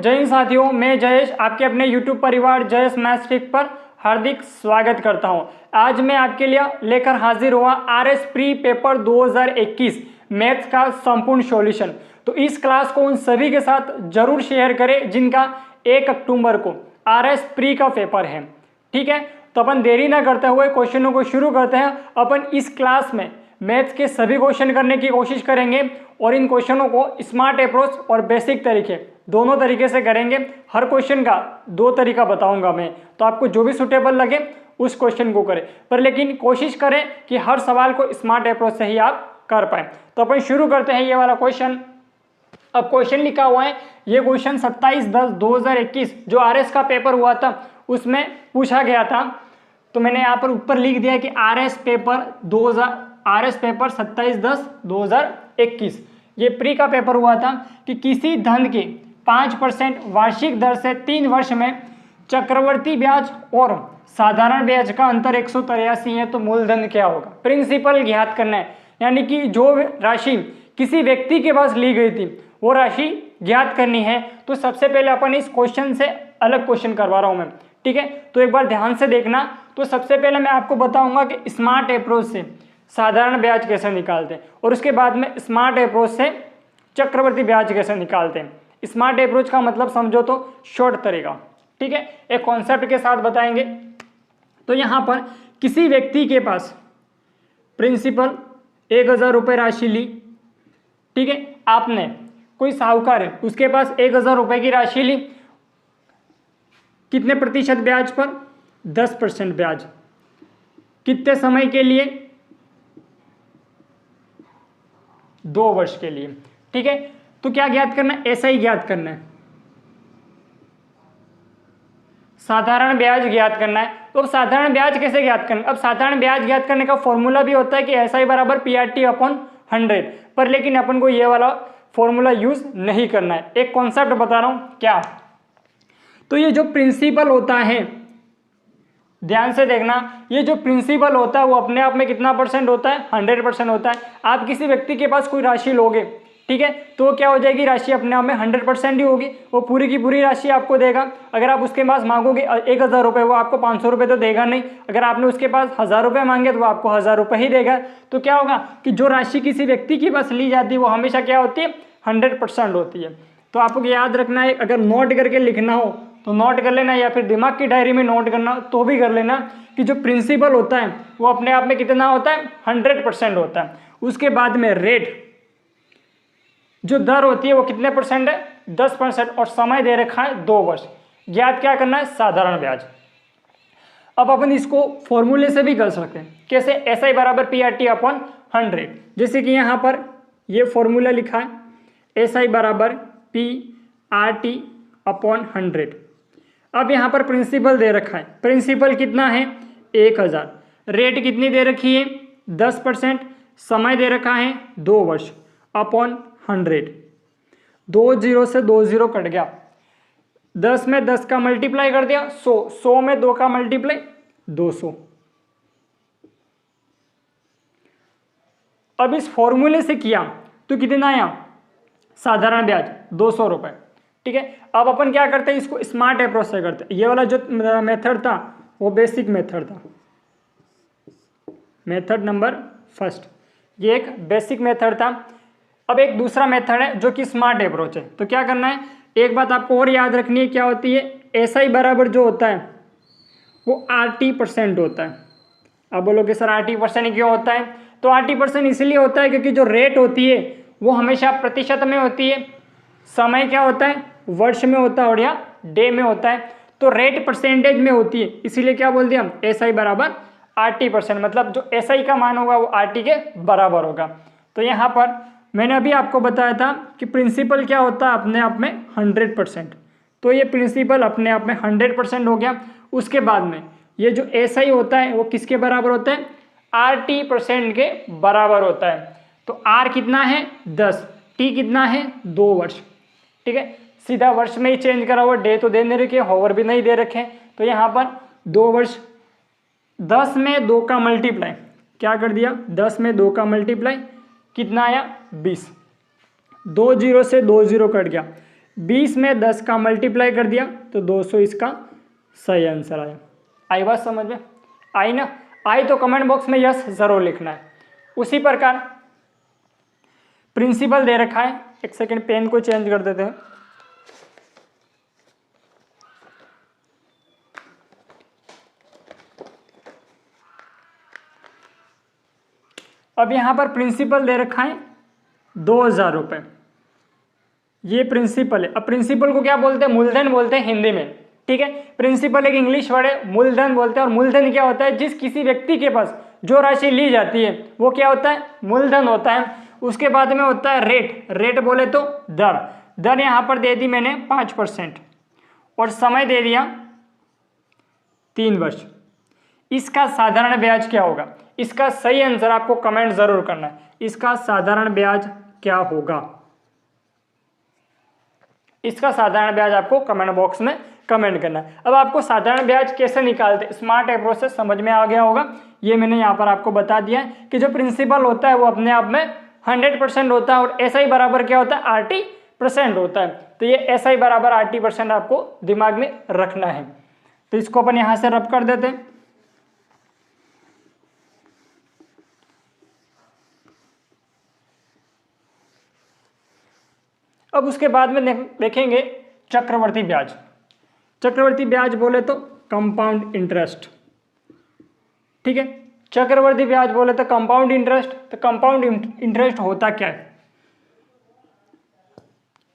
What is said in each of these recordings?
जय हिंद साथियों, मैं जयेश आपके अपने YouTube परिवार जयेश मैथ्स ट्रिक पर हार्दिक स्वागत करता हूं। आज मैं आपके लिए लेकर हाजिर हुआ RS प्री पेपर 2021 मैथ्स का संपूर्ण सॉल्यूशन। तो इस क्लास को उन सभी के साथ जरूर शेयर करें जिनका 1 अक्टूबर को RS प्री का पेपर है। ठीक है, तो अपन देरी ना करते हुए क्वेश्चनों को शुरू करते हैं। अपन इस क्लास में मैथ्स के सभी क्वेश्चन करने की कोशिश करेंगे और इन क्वेश्चनों को स्मार्ट अप्रोच और बेसिक तरीके दोनों तरीके से करेंगे। हर क्वेश्चन का 2 तरीका बताऊंगा मैं, तो आपको जो भी सूटेबल लगे उस क्वेश्चन को करें, पर लेकिन कोशिश करें कि हर सवाल को स्मार्ट अप्रोच से ही आप कर पाए। तो अपन शुरू करते हैं ये वाला क्वेश्चन। अब क्वेश्चन लिखा हुआ है, ये क्वेश्चन 27/10/2021 जो RS का पेपर हुआ था उसमें पूछा गया था। तो मैंने यहाँ पर ऊपर लिख दिया कि RS पेपर 27/10/2021 ये प्री का पेपर हुआ था कि किसी धन के 5% वार्षिक दर से 3 वर्ष में चक्रवर्ती ब्याज और साधारण ब्याज का अंतर 183 है, तो मूलधन क्या होगा? प्रिंसिपल ज्ञात करना है, यानी कि जो राशि किसी व्यक्ति के पास ली गई थी वो राशि ज्ञात करनी है। तो सबसे पहले अपन इस क्वेश्चन से अलग क्वेश्चन करवा रहा हूं मैं, ठीक है? तो एक बार ध्यान से देखना। तो सबसे पहले मैं आपको बताऊंगा कि स्मार्ट अप्रोच से साधारण ब्याज कैसे निकालते हैं और उसके बाद में स्मार्ट अप्रोच से चक्रवर्ती ब्याज कैसे निकालते हैं। स्मार्ट अप्रोच का मतलब समझो तो शॉर्ट तरीका, ठीक है? एक कॉन्सेप्ट के साथ बताएंगे। तो यहाँ पर किसी व्यक्ति के पास प्रिंसिपल 1000 रुपये राशि ली, ठीक है? आपने कोई साहूकार है उसके पास 1000 रुपये की राशि ली, कितने प्रतिशत ब्याज पर? 10% ब्याज। कितने समय के लिए? 2 वर्ष के लिए, ठीक है? तो क्या ज्ञात करना है? ऐसा ही ज्ञात करना है, साधारण ब्याज ज्ञात करना है। तो अब साधारण ब्याज कैसे ज्ञात करना है? अब साधारण ब्याज ज्ञात करने का फॉर्मूला भी होता है कि SI बराबर PRT/100, पर लेकिन अपन को ये वाला फॉर्मूला यूज नहीं करना है। एक कॉन्सेप्ट बता रहा हूं क्या। तो ये जो प्रिंसिपल होता है, ध्यान से देखना, ये जो प्रिंसिपल होता है वो अपने आप में कितना परसेंट होता है? 100% होता है। आप किसी व्यक्ति के पास कोई राशि लोगे, ठीक है, तो क्या हो जाएगी? राशि अपने आप में 100% ही होगी, वो पूरी की पूरी राशि आपको देगा। अगर आप उसके पास मांगोगे 1000 रुपये, वो आपको 500 रुपये तो देगा नहीं। अगर आपने उसके पास 1000 रुपये मांगे तो वो आपको 1000 रुपये ही देगा। तो क्या होगा कि जो राशि किसी व्यक्ति के पास ली जाती है वो हमेशा क्या होती है? 100% होती है। तो आपको याद रखना है, अगर नोट करके लिखना हो तो नोट कर लेना, या फिर दिमाग की डायरी में नोट करना तो भी कर लेना कि जो प्रिंसिपल होता है वो अपने आप में कितना होता है? 100% होता है। उसके बाद में रेट, जो दर होती है वो कितने परसेंट है? 10%, और समय दे रखा है 2 वर्ष। ज्ञात क्या करना है? साधारण ब्याज। अब अपन इसको फॉर्मूले से भी कर सकते हैं। कैसे? SI बराबर PRT/100। जैसे कि यहाँ पर ये फॉर्मूला लिखा है, SI बराबर PRT/100। अब यहाँ पर प्रिंसिपल दे रखा है, प्रिंसिपल कितना है? 1000। रेट कितनी दे रखी है? 10%। समय दे रखा है 2 वर्ष अपॉन 100। 2 0 से 2 0 कट गया, 10 में 10 का मल्टीप्लाई कर दिया 100, 100 में 2 का मल्टीप्लाई 200। अब इस फॉर्मूले से किया तो कितना आया? साधारण ब्याज 200 रुपये, ठीक है? अब अपन क्या करते हैं? इसको स्मार्ट अप्रोच से करते हैं। ये वाला जो मेथड था वो बेसिक मेथड था, मेथड नंबर 1, ये एक बेसिक मेथड था। अब एक दूसरा मेथड है जो कि स्मार्ट अप्रोच है। तो क्या करना है? एक बात आपको और याद रखनी है, क्या होती है? SI बराबर जो होता है वो RT% होता है। अब बोलोगे सर RT% क्यों होता है? तो RT% इसलिए होता है क्योंकि जो रेट होती है वो हमेशा प्रतिशत में होती है, समय क्या होता है? वर्ष में होता है, और या डे में होता है। तो रेट परसेंटेज में होती है, इसीलिए क्या बोल दिया हम? SI बराबर RT%, मतलब जो SI का मान होगा वो RT के बराबर होगा। तो यहाँ पर मैंने अभी आपको बताया था कि प्रिंसिपल क्या होता है? अपने आप में 100%। तो ये प्रिंसिपल अपने आप में 100% हो गया। उसके बाद में ये जो SI होता है वो किसके बराबर होता है? RT% के बराबर होता है। तो R कितना है? 10, T कितना है? 2 वर्ष, ठीक है? सीधा वर्ष में ही चेंज करा हुआ, डे तो दे नहीं रखे, होवर भी नहीं दे रखे। तो यहाँ पर 2 वर्ष, 10 में 2 का मल्टीप्लाई क्या कर दिया? 10 में 2 का मल्टीप्लाई कितना आया? 20। 2 0 से 2 0 कट गया, 20 में 10 का मल्टीप्लाई कर दिया तो 200 इसका सही आंसर आया। आई बात समझ में? आई ना? आई तो कमेंट बॉक्स में यस जरूर लिखना है। उसी प्रकार प्रिंसिपल दे रखा है, एक सेकेंड पेन को चेंज कर देते हैं। अब यहां पर प्रिंसिपल दे रखा है 2000 रुपये, ये प्रिंसिपल है। अब प्रिंसिपल को क्या बोलते हैं? मूलधन बोलते हैं हिंदी में, ठीक है। प्रिंसिपल एक इंग्लिश वर्ड है, मूलधन बोलते हैं। और मूलधन क्या होता है? जिस किसी व्यक्ति के पास जो राशि ली जाती है वो क्या होता है? मूलधन होता है। उसके बाद में होता है रेट, रेट बोले तो दर। दर यहां पर दे दी मैंने 5% और समय दे दिया 3 वर्ष। इसका साधारण ब्याज क्या होगा? इसका सही आंसर आपको कमेंट जरूर करना है। इसका साधारण ब्याज क्या होगा? इसका साधारण ब्याज आपको कमेंट बॉक्स में कमेंट करना है। अब आपको साधारण ब्याज कैसे निकालते हैं, स्मार्ट अप्रोच से समझ में आ गया होगा। ये मैंने यहाँ पर आपको बता दिया है कि जो प्रिंसिपल होता है वो अपने आप में 100% होता है और SI बराबर क्या होता है? RT% होता है। तो ये SI बराबर RT% आपको दिमाग में रखना है। तो इसको अपन यहाँ से रब कर देते हैं। अब उसके बाद में देखेंगे चक्रवर्ती ब्याज। चक्रवर्ती ब्याज बोले तो कंपाउंड इंटरेस्ट, ठीक है। चक्रवर्ती ब्याज बोले तो कंपाउंड इंटरेस्ट। तो कंपाउंड इंटरेस्ट होता क्या है?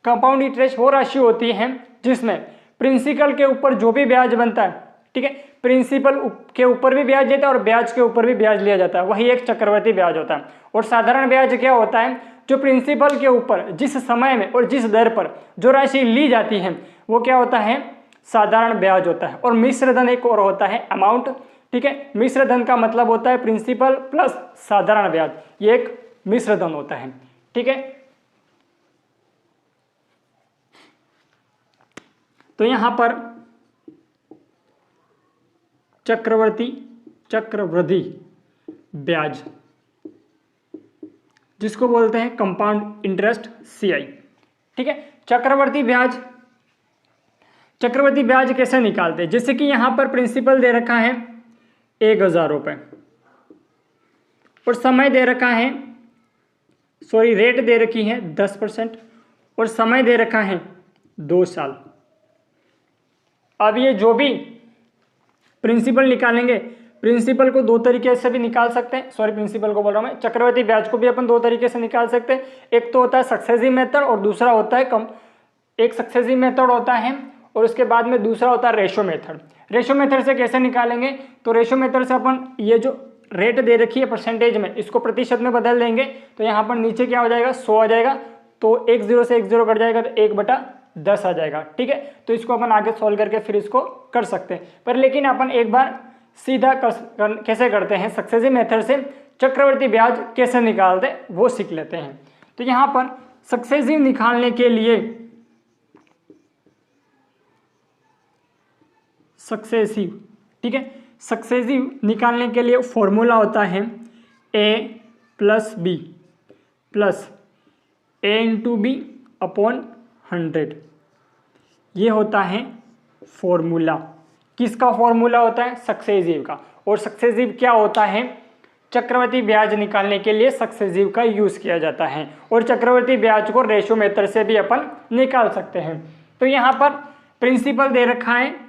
कंपाउंड इंटरेस्ट वो राशि होती है जिसमें प्रिंसिपल के ऊपर जो भी ब्याज बनता है, ठीक है, प्रिंसिपल के ऊपर भी ब्याज देता है और ब्याज के ऊपर भी ब्याज लिया जाता है, वही एक चक्रवर्ती ब्याज होता है। और साधारण ब्याज क्या होता है? जो प्रिंसिपल के ऊपर जिस समय में और जिस दर पर जो राशि ली जाती है वो क्या होता है? साधारण ब्याज होता है। और मिश्र धन एक और होता है अमाउंट, ठीक है। मिश्र धन का मतलब होता है प्रिंसिपल प्लस साधारण ब्याज, ये एक मिश्र धन होता है, ठीक है। तो यहां पर चक्रवृद्धि ब्याज जिसको बोलते हैं कंपाउंड इंटरेस्ट CI, ठीक है। चक्रवर्ती ब्याज कैसे निकालते हैं? जैसे कि यहां पर प्रिंसिपल दे रखा है 1000 रुपये और समय दे रखा है, सॉरी रेट दे रखी है 10% और समय दे रखा है 2 साल। अब ये जो भी प्रिंसिपल निकालेंगे, प्रिंसिपल को 2 तरीके से भी निकाल सकते हैं, सॉरी प्रिंसिपल को बोल रहा हूं मैं, चक्रवर्ती ब्याज को भी अपन 2 तरीके से निकाल सकते हैं। एक तो होता है सक्सेसिव मेथड और दूसरा होता है एक सक्सेसिव मेथड होता है और उसके बाद में दूसरा होता है रेशो मेथड। रेशो मेथड से कैसे निकालेंगे? तो रेशो मेथड से अपन ये जो रेट दे रखी है परसेंटेज में, इसको प्रतिशत में बदल देंगे तो यहाँ पर नीचे क्या हो जाएगा? 100 आ जाएगा। तो 1 0 से 1 0 कट जाएगा तो 1/10 आ जाएगा, ठीक है। तो इसको अपन आगे सॉल्व करके फिर इसको कर सकते हैं। पर लेकिन अपन एक बार सीधा कैसे करते हैं, सक्सेसिव मेथड से चक्रवर्ती ब्याज कैसे निकालते हैं वो सीख लेते हैं। तो यहाँ पर सक्सेसिव निकालने के लिए ठीक है, सक्सेसिव निकालने के लिए फॉर्मूला होता है A+B प्लस A×B/100। ये होता है फॉर्मूला। किसका फॉर्मूला होता है? सक्सेसिव का। और सक्सेसिव क्या होता है? चक्रवर्ती ब्याज निकालने के लिए सक्सेसिव का यूज किया जाता है और चक्रवर्ती ब्याज को रेशो मेथड से भी अपन निकाल सकते हैं। तो यहाँ पर प्रिंसिपल दे रखा है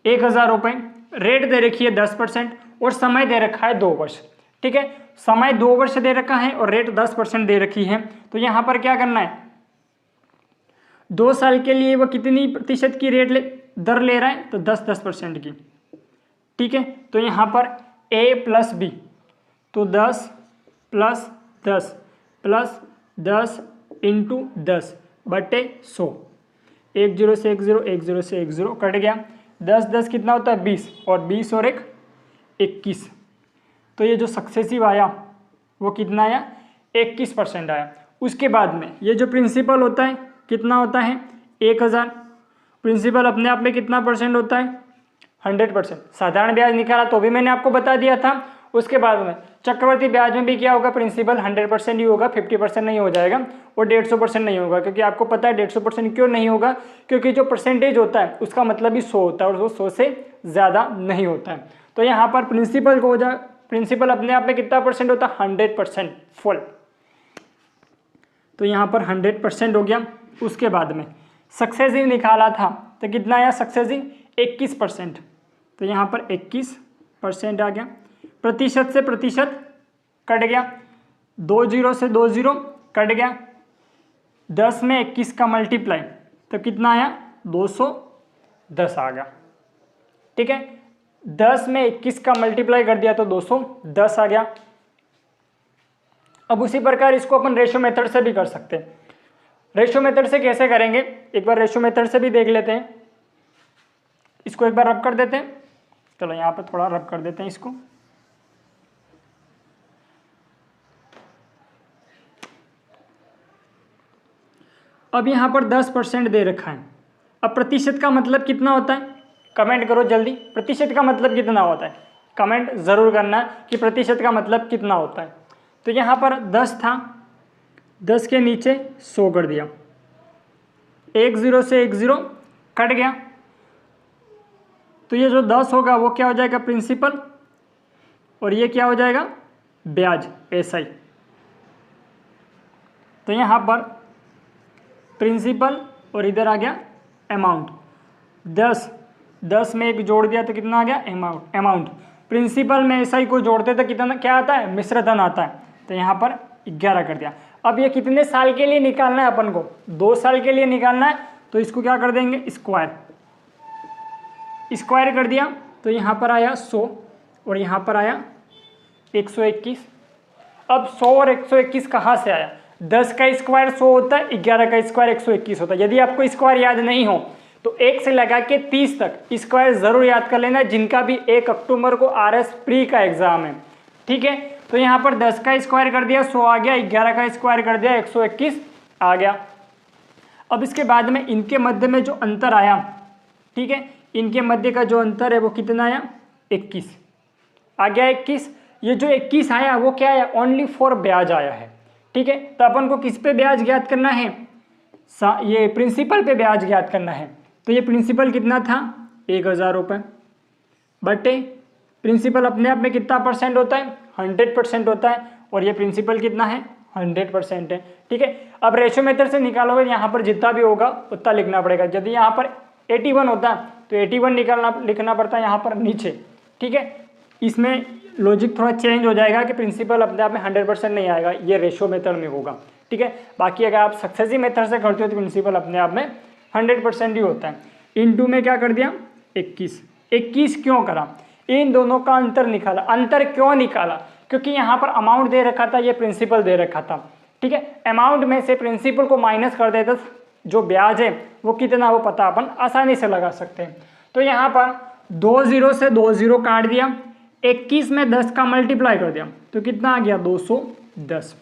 1000 रुपये, रेट दे रखी है 10% और समय दे रखा है 2 वर्ष, ठीक है। समय 2 वर्ष दे रखा है और रेट 10% दे रखी है। तो यहाँ पर क्या करना है? 2 साल के लिए वो कितनी प्रतिशत की दर ले रहा है? तो 10% की, ठीक है। तो यहाँ पर A+B तो 10 + 10 + 10 × 10/100। 1 0 से 1 0, 1 0 से 1 0 कट गया। 10 10 कितना होता है? 20 और 20 और 1 21। तो ये जो सक्सेसिव आया वो कितना आया? 21% आया। उसके बाद में ये जो प्रिंसिपल होता है कितना होता है? 1000। प्रिंसिपल अपने आप में कितना परसेंट होता है? 100%। साधारण ब्याज निकाला तो भी मैंने आपको बता दिया था। उसके बाद में चक्रवर्ती ब्याज में भी क्या होगा, प्रिंसिपल 100% ही होगा, 50% नहीं हो जाएगा और 150% नहीं होगा। क्योंकि आपको पता है 150% क्यों नहीं होगा, क्योंकि जो परसेंटेज होता है उसका मतलब ही 100 होता है और वो 100 से ज़्यादा नहीं होता है। तो यहाँ पर प्रिंसिपल को हो जाए, प्रिंसिपल अपने आप में कितना परसेंट होता है, 100% फुल। तो यहाँ पर 100% हो गया। उसके बाद में सक्सेसिव निकाला था तो कितना आया सक्सेसिव, 21%। तो यहाँ पर 21% आ गया। प्रतिशत से प्रतिशत कट गया, 2 0 से 2 0 कट गया, 10 में 21 का मल्टीप्लाई तो कितना आया, 210 आ गया। ठीक है, 10 में 21 का मल्टीप्लाई कर दिया तो 210 आ गया। अब उसी प्रकार इसको अपन रेशो मेथड से भी कर सकते हैं। रेशो मेथड से कैसे करेंगे, एक बार रेशो मेथड से भी देख लेते हैं। इसको एक बार रब कर देते हैं, चलो यहाँ पे थोड़ा रब कर देते हैं इसको। अब यहाँ पर 10% दे रखा है। अब प्रतिशत का मतलब कितना होता है, कमेंट करो जल्दी, प्रतिशत का मतलब कितना होता है, कमेंट ज़रूर करना कि प्रतिशत का मतलब कितना होता है। तो यहाँ पर 10 था, 10 के नीचे 100 कर दिया, 1 0 से 1 0 कट गया। तो ये जो 10 होगा वो क्या हो जाएगा, प्रिंसिपल, और ये क्या हो जाएगा, ब्याज, SI। तो यहाँ पर प्रिंसिपल और इधर आ गया अमाउंट। 10 में एक जोड़ दिया तो कितना आ गया, अमाउंट। प्रिंसिपल में SI को जोड़ते तो कितना क्या आता है, मिश्र धन आता है। तो यहाँ पर 11 कर दिया। अब ये कितने साल के लिए निकालना है अपन को, 2 साल के लिए निकालना है। तो इसको क्या कर देंगे, स्क्वायर कर दिया। तो यहाँ पर आया 100 और यहाँ पर आया 121। अब 100 और 121 कहाँ से आया, 10 का स्क्वायर 100 होता है, 11 का स्क्वायर 121 होता है। यदि आपको स्क्वायर याद नहीं हो तो 1 से लगा के 30 तक स्क्वायर ज़रूर याद कर लेना, जिनका भी 1 अक्टूबर को RS प्री का एग्जाम है। ठीक है, तो यहाँ पर 10 का स्क्वायर कर दिया 100 आ गया, 11 का स्क्वायर कर दिया 121 आ गया। अब इसके बाद में इनके मध्य में जो अंतर आया, ठीक है, इनके मध्य का जो अंतर है वो कितना आया, 21 आ गया। 21, ये जो 21 आया वो क्या आया, ओनली फॉर ब्याज आया है। ठीक है, तो अपन को किस पे ब्याज ज्ञात करना है, ये प्रिंसिपल पे ब्याज ज्ञात करना है। तो ये प्रिंसिपल कितना था, 1000 रुपये, बटे प्रिंसिपल अपने आप में कितना परसेंट होता है, 100% होता है, और ये प्रिंसिपल कितना है, 100% है। ठीक है, अब रेशो मेथड से निकालोगे, यहाँ पर जितना भी होगा उतना लिखना पड़ेगा। यदि यहाँ पर 81 होता है तो 81 लिखना पड़ता है यहाँ पर नीचे। ठीक है, इसमें लॉजिक थोड़ा चेंज हो जाएगा कि प्रिंसिपल अपने आप में 100% नहीं आएगा, ये रेशो मेथड में होगा। ठीक है, बाकी अगर आप सक्सेसिव मेथड से करते हो तो प्रिंसिपल अपने आप में 100% ही होता है। इनटू में क्या कर दिया, 21 क्यों करा, इन दोनों का अंतर निकाला। अंतर क्यों निकाला, क्योंकि यहाँ पर अमाउंट दे रखा था, ये प्रिंसिपल दे रखा था। ठीक है, अमाउंट में से प्रिंसिपल को माइनस कर देता, जो ब्याज है वो कितना वो पता अपन आसानी से लगा सकते हैं। तो यहाँ पर 2 0 से 2 0 काट दिया, 21 में 10 का मल्टीप्लाई कर दिया तो कितना आ गया, 210।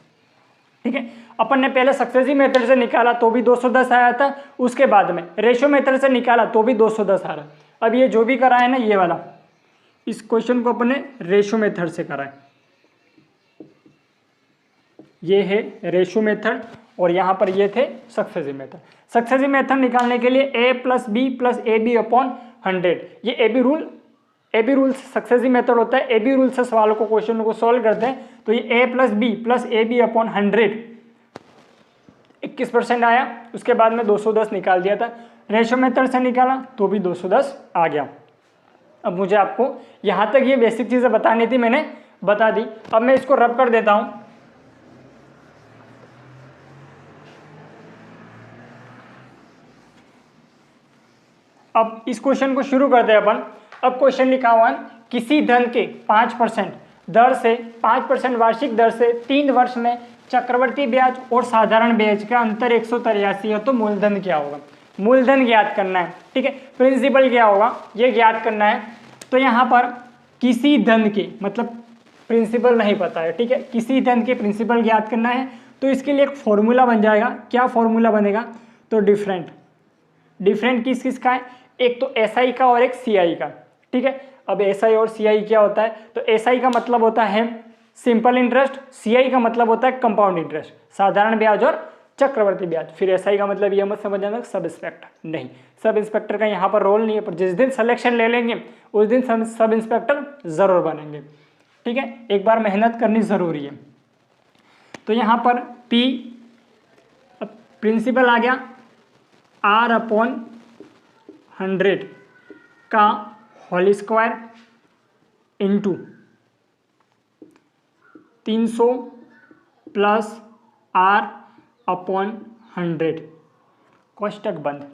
ठीक है, अपन ने पहले सक्सेसिव मेथड से निकाला तो भी 210 आया था, उसके बाद में रेशो मेथड से निकाला तो भी 210 आ रहा। अब ये जो भी करा है ना, ये वाला, इस क्वेश्चन को अपन ने रेशो मेथड से करा है। ये है रेशो मेथड और यहाँ पर ये थे सक्सेसिव मेथड। सक्सेसिव मेथड निकालने के लिए a + b + ab अपॉन 100, ये AB रूल सक्सेसिव मेथड होता है। AB रूल से सवालों को, क्वेश्चन को सॉल्व करते हैं। तो ये a + b + ab अपॉन 100 21% आया, उसके बाद में 210 निकाल दिया था। रेशो मेथड से निकाला तो भी 210 आ गया। अब मुझे आपको यहाँ तक ये बेसिक चीज़ें बतानी थी, मैंने बता दी। अब मैं इसको रब कर देता हूँ। अब इस क्वेश्चन को शुरू करते हैं अपन। अब क्वेश्चन लिखा हुआ है, किसी धन के 5% दर से 5% वार्षिक दर से 3 वर्ष में चक्रवर्ती ब्याज और साधारण ब्याज का अंतर 183 है, तो मूलधन क्या होगा, मूलधन ज्ञात करना है। ठीक है, प्रिंसिपल क्या होगा ये ज्ञात करना है। तो यहाँ पर किसी धन के मतलब प्रिंसिपल नहीं पता है। ठीक है, किसी धन के प्रिंसिपल ज्ञात करना है, तो इसके लिए एक फॉर्मूला बन जाएगा। क्या फॉर्मूला बनेगा, तो डिफरेंट किस किस का है, एक तो SI का और एक CI का। ठीक है। अब SI और CI क्या होता है, तो SI का मतलब होता है सिंपल इंटरेस्ट, CI का मतलब होता है कंपाउंड इंटरेस्ट, साधारण ब्याज और चक्रवर्ती ब्याज। फिर SI का मतलब ये मत समझ जाना सब इंस्पेक्टर, नहीं, सब इंस्पेक्टर का यहाँ पर रोल नहीं है, पर जिस दिन सिलेक्शन ले लेंगे उस दिन सब इंस्पेक्टर जरूर बनेंगे, ठीक है। एक बार मेहनत करनी जरूरी है। तो यहाँ पर P प्रिंसिपल आ गया R/100 का whole square into 300 plus R/100 कोष्टक बंद।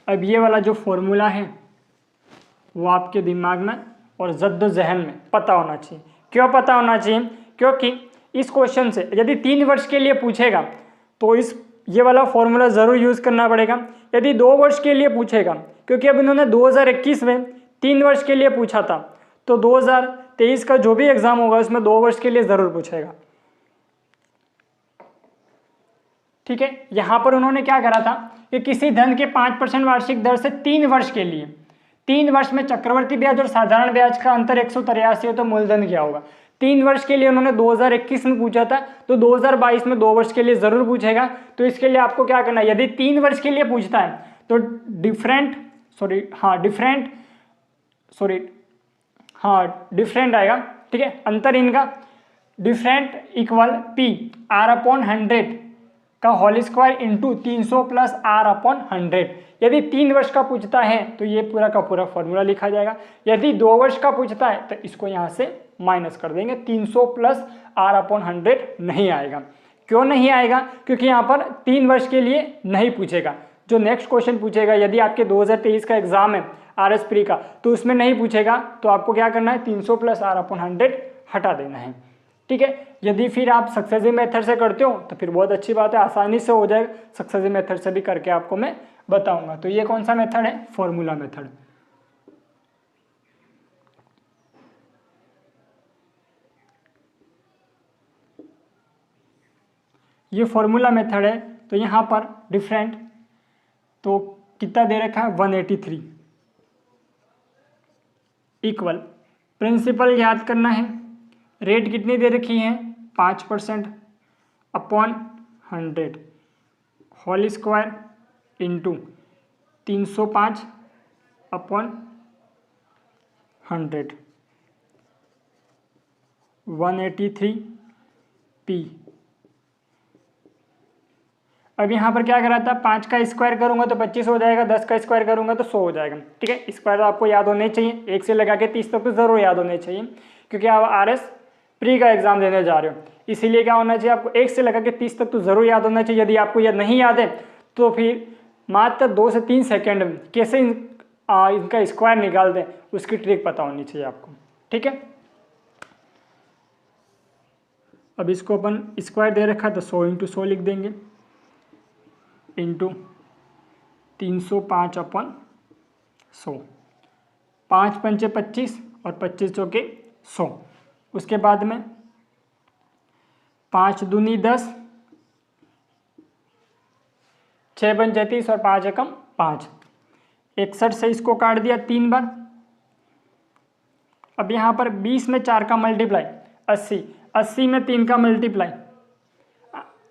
अब ये वाला जो फॉर्मूला है वो आपके दिमाग में और जद्दोजहन में पता होना चाहिए। क्यों पता होना चाहिए, क्योंकि इस क्वेश्चन से यदि 3 वर्ष के लिए पूछेगा तो ये वाला फॉर्मूला ज़रूर यूज़ करना पड़ेगा। यदि 2 वर्ष के लिए पूछेगा, क्योंकि अब इन्होंने 2021 में 3 वर्ष के लिए पूछा था, तो 2023 का जो भी एग्ज़ाम होगा उसमें 2 वर्ष के लिए ज़रूर पूछेगा, ठीक है। यहाँ पर उन्होंने क्या करा था कि किसी धन के 5% वार्षिक दर से 3 वर्ष के लिए, 3 वर्ष में चक्रवर्ती ब्याज और साधारण ब्याज का अंतर 183 हो तो मूलधन क्या होगा। 3 वर्ष के लिए उन्होंने 2021 में पूछा था, तो 2022 में 2 वर्ष के लिए जरूर पूछेगा। तो इसके लिए आपको क्या करना है, यदि 3 वर्ष के लिए पूछता है तो डिफरेंट आएगा, ठीक है। अंतर इनका डिफरेंट इक्वल P R/100 का whole square into 300 plus R/100। यदि 3 वर्ष का पूछता है तो ये पूरा का पूरा फॉर्मूला लिखा जाएगा। यदि 2 वर्ष का पूछता है तो इसको यहाँ से माइनस कर देंगे, 300 प्लस R/100 नहीं आएगा। क्यों नहीं आएगा, क्योंकि यहाँ पर 3 वर्ष के लिए नहीं पूछेगा। जो नेक्स्ट क्वेश्चन पूछेगा, यदि आपके 2023 का एग्जाम है RS प्री का, तो उसमें नहीं पूछेगा, तो आपको क्या करना है, 300 प्लस R/100 हटा देना है, ठीक है। यदि फिर आप सक्सेसिव मेथड से करते हो तो फिर बहुत अच्छी बात है, आसानी से हो जाएगा। सक्सेसिव मेथड से भी करके आपको मैं बताऊंगा। तो ये कौन सा मेथड है, फॉर्मूला मेथड। ये फॉर्मूला मेथड है। तो यहाँ पर डिफरेंट तो कितना दे रखा है 183 इक्वल प्रिंसिपल याद करना है, रेट कितनी दे रखी है 5% upon 100 whole square into 305 upon 100 183 P। अब यहाँ पर क्या करा था, 5 का स्क्वायर करूँगा तो 25 हो जाएगा, 10 का स्क्वायर करूँगा तो 100 हो जाएगा, ठीक है। स्क्वायर आपको याद होने चाहिए, 1 से लगा के 30 तक तो ज़रूर याद होने चाहिए, क्योंकि आप RS प्री का एग्जाम देने जा रहे हो। इसीलिए क्या होना चाहिए, आपको 1 से लगा के 30 तक तो ज़रूर याद होना चाहिए। यदि आपको यह नहीं याद है तो फिर मात्र 2 से 3 सेकेंड में कैसे इनका स्क्वायर निकाल दें उसकी ट्रिक पता होनी चाहिए आपको, ठीक है। अब इसको अपन स्क्वायर दे रखा है तो 100 × 100 लिख देंगे इंटू 305 अपॉन 100, 5 पंचे 25 और 25 चौके 100। उसके बाद में 5 दूनी 10, 6 पंचे 30 और 5 एकम 5, 61 से इसको काट दिया 3 बार। अब यहाँ पर 20 में 4 का मल्टीप्लाई 80, 80 में 3 का मल्टीप्लाई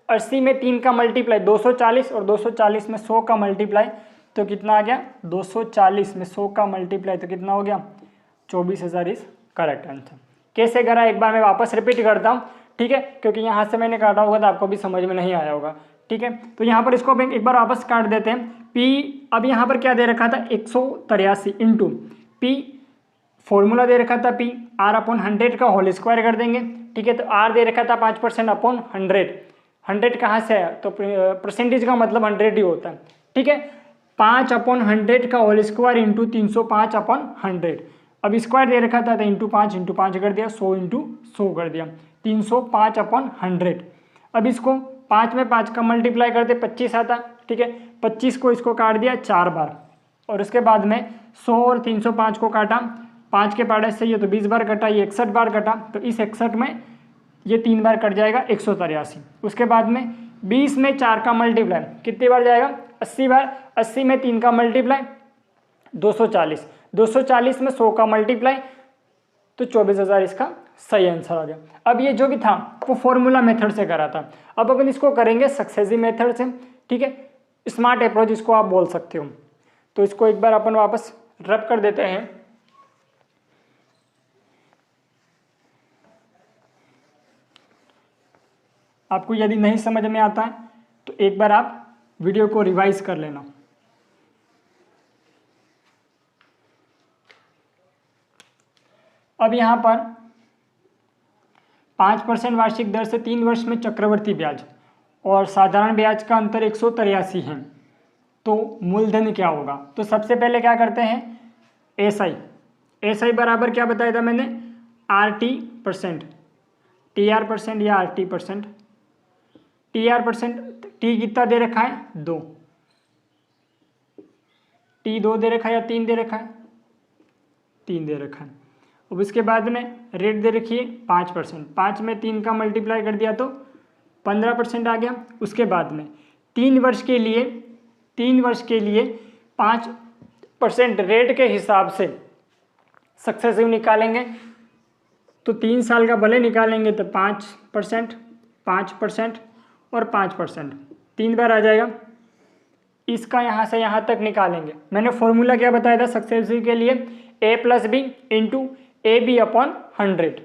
80 में 3 का मल्टीप्लाई 240 और 240 में 100 का मल्टीप्लाई तो कितना आ गया 240 में 100 का मल्टीप्लाई तो कितना हो गया 24,000 इज करेक्ट आंसर। कैसे करा एक बार मैं वापस रिपीट करता हूँ, ठीक है, क्योंकि यहाँ से मैंने काटा होगा तो आपको भी समझ में नहीं आया होगा, ठीक है। तो यहाँ पर इसको एक बार वापस काट देते हैं। P अब यहाँ पर क्या दे रखा था 183 इंटू P फॉर्मूला दे रखा था P R/100 का होल स्क्वायर कर देंगे, ठीक है। तो R दे रखा था 5% अपॉन 100, 100 कहाँ से आया तो परसेंटेज का मतलब 100 ही होता है, ठीक है। 5/100 का होल स्क्वायर इंटू 305 अपॉन 100। अब स्क्वायर दे रखा था तो इंटू 5 कर दिया, 100 × 100 कर दिया, 305 अपॉन 100। अब इसको 5 में 5 का मल्टीप्लाई करते 25 आता, ठीक है। 25 को इसको काट दिया 4 बार और उसके बाद में 100 और 305 को काटा, 5 के पाड़े से ये तो 20 बार कटा, ये 61 बार कटा, तो इस 61 में ये 3 बार कट जाएगा 183। उसके बाद में 20 में 4 का मल्टीप्लाई कितनी बार जाएगा 80 बार, 80 में 3 का मल्टीप्लाई 240 में 100 का मल्टीप्लाई, तो 24,000 इसका सही आंसर आ गया। अब ये जो भी था वो फॉर्मूला मेथड से करा था, अब अपन इसको करेंगे सक्सेसिव मेथड से, ठीक है, स्मार्ट अप्रोच इसको आप बोल सकते हो। तो इसको एक बार अपन वापस रब कर देते हैं। आपको यदि नहीं समझ में आता है तो एक बार आप वीडियो को रिवाइज कर लेना। अब यहाँ पर 5% वार्षिक दर से 3 वर्ष में चक्रवर्ती ब्याज और साधारण ब्याज का अंतर 183 है, तो मूलधन क्या होगा? तो सबसे पहले क्या करते हैं, एसआई बराबर क्या बताया था मैंने, RT%, TR% या RT%। TR%, T कितना दे रखा है 2, T 2 दे रखा है या 3 दे रखा है, 3 दे रखा है। अब उसके बाद में रेट दे रखी है 5%, 5 में 3 का मल्टीप्लाई कर दिया तो 15% आ गया। उसके बाद में 3 वर्ष के लिए 5% रेट के हिसाब से सक्सेसिव निकालेंगे, तो 3 साल का भले निकालेंगे तो 5%, 5% और 5%, 3 बार आ जाएगा। इसका यहाँ से यहाँ तक निकालेंगे। मैंने फॉर्मूला क्या बताया था सक्सेसिव के लिए, A+B इंटू AB/100।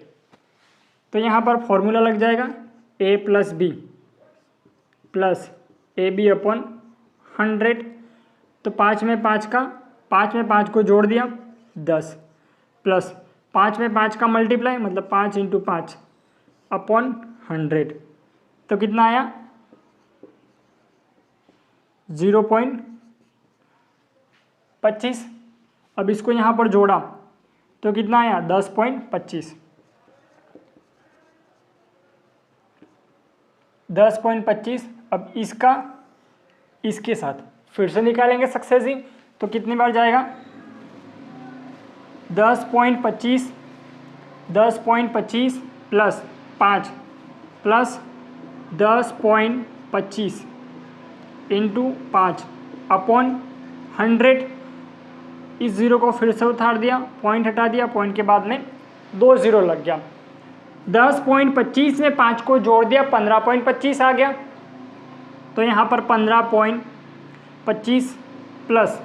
तो यहाँ पर फॉर्मूला लग जाएगा A+B प्लस AB/100। तो 5 में 5 को जोड़ दिया 10, प्लस 5 में 5 का मल्टीप्लाई, मतलब 5 इंटू 5/100। तो कितना आया 0.25। अब इसको यहाँ पर जोड़ा तो कितना आया 10.25। 10.25। अब इसका इसके साथ फिर से निकालेंगे सक्सेसिव, तो कितनी बार जाएगा 10.25 प्लस 5 प्लस 10.25 इंटू 5/100। इस जीरो को फिर से उतार दिया, पॉइंट हटा दिया, पॉइंट के बाद में 2 जीरो लग गया। 10.25 में 5 को जोड़ दिया 15.25 आ गया। तो यहाँ पर 15.25 प्लस,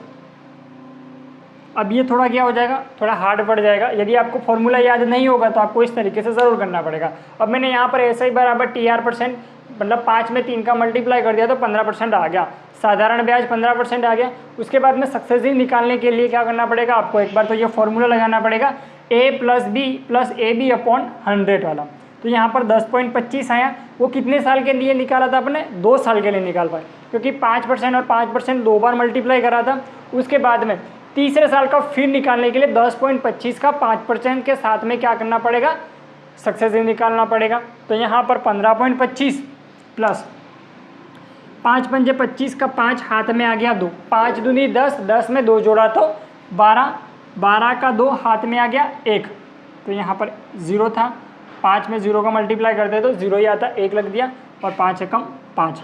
अब ये थोड़ा क्या हो जाएगा, थोड़ा हार्ड पड़ जाएगा। यदि आपको फॉर्मूला याद नहीं होगा तो आपको इस तरीके से ज़रूर करना पड़ेगा। अब मैंने यहाँ पर SI बराबर TR%, मतलब 5 में 3 का मल्टीप्लाई कर दिया तो 15% आ गया। साधारण ब्याज 15% आ गया। उसके बाद में सक्सेसिव निकालने के लिए क्या करना पड़ेगा आपको, एक बार तो ये फॉर्मूला लगाना पड़ेगा A+B प्लस AB/100 वाला। तो यहाँ पर 10.25 आया। वो कितने साल के लिए निकाला था आपने, 2 साल के लिए निकाल पाए, क्योंकि 5% और 5% 2 बार मल्टीप्लाई करा था। उसके बाद में तीसरे साल का फिर निकालने के लिए 10.25 का 5% के साथ में क्या करना पड़ेगा, सक्सेसिव निकालना पड़ेगा। तो यहाँ पर 15.25 प्लस 5 पंजे 25 का 5 हाथ में आ गया 2, 5 दूनी 10, 10 में 2 जोड़ा तो 12, 12 का 2 हाथ में आ गया 1। तो यहाँ पर 0 था, 5 में 0 का मल्टीप्लाई करते तो 0 ही आता, 1 लग दिया, और 5 एकम 5।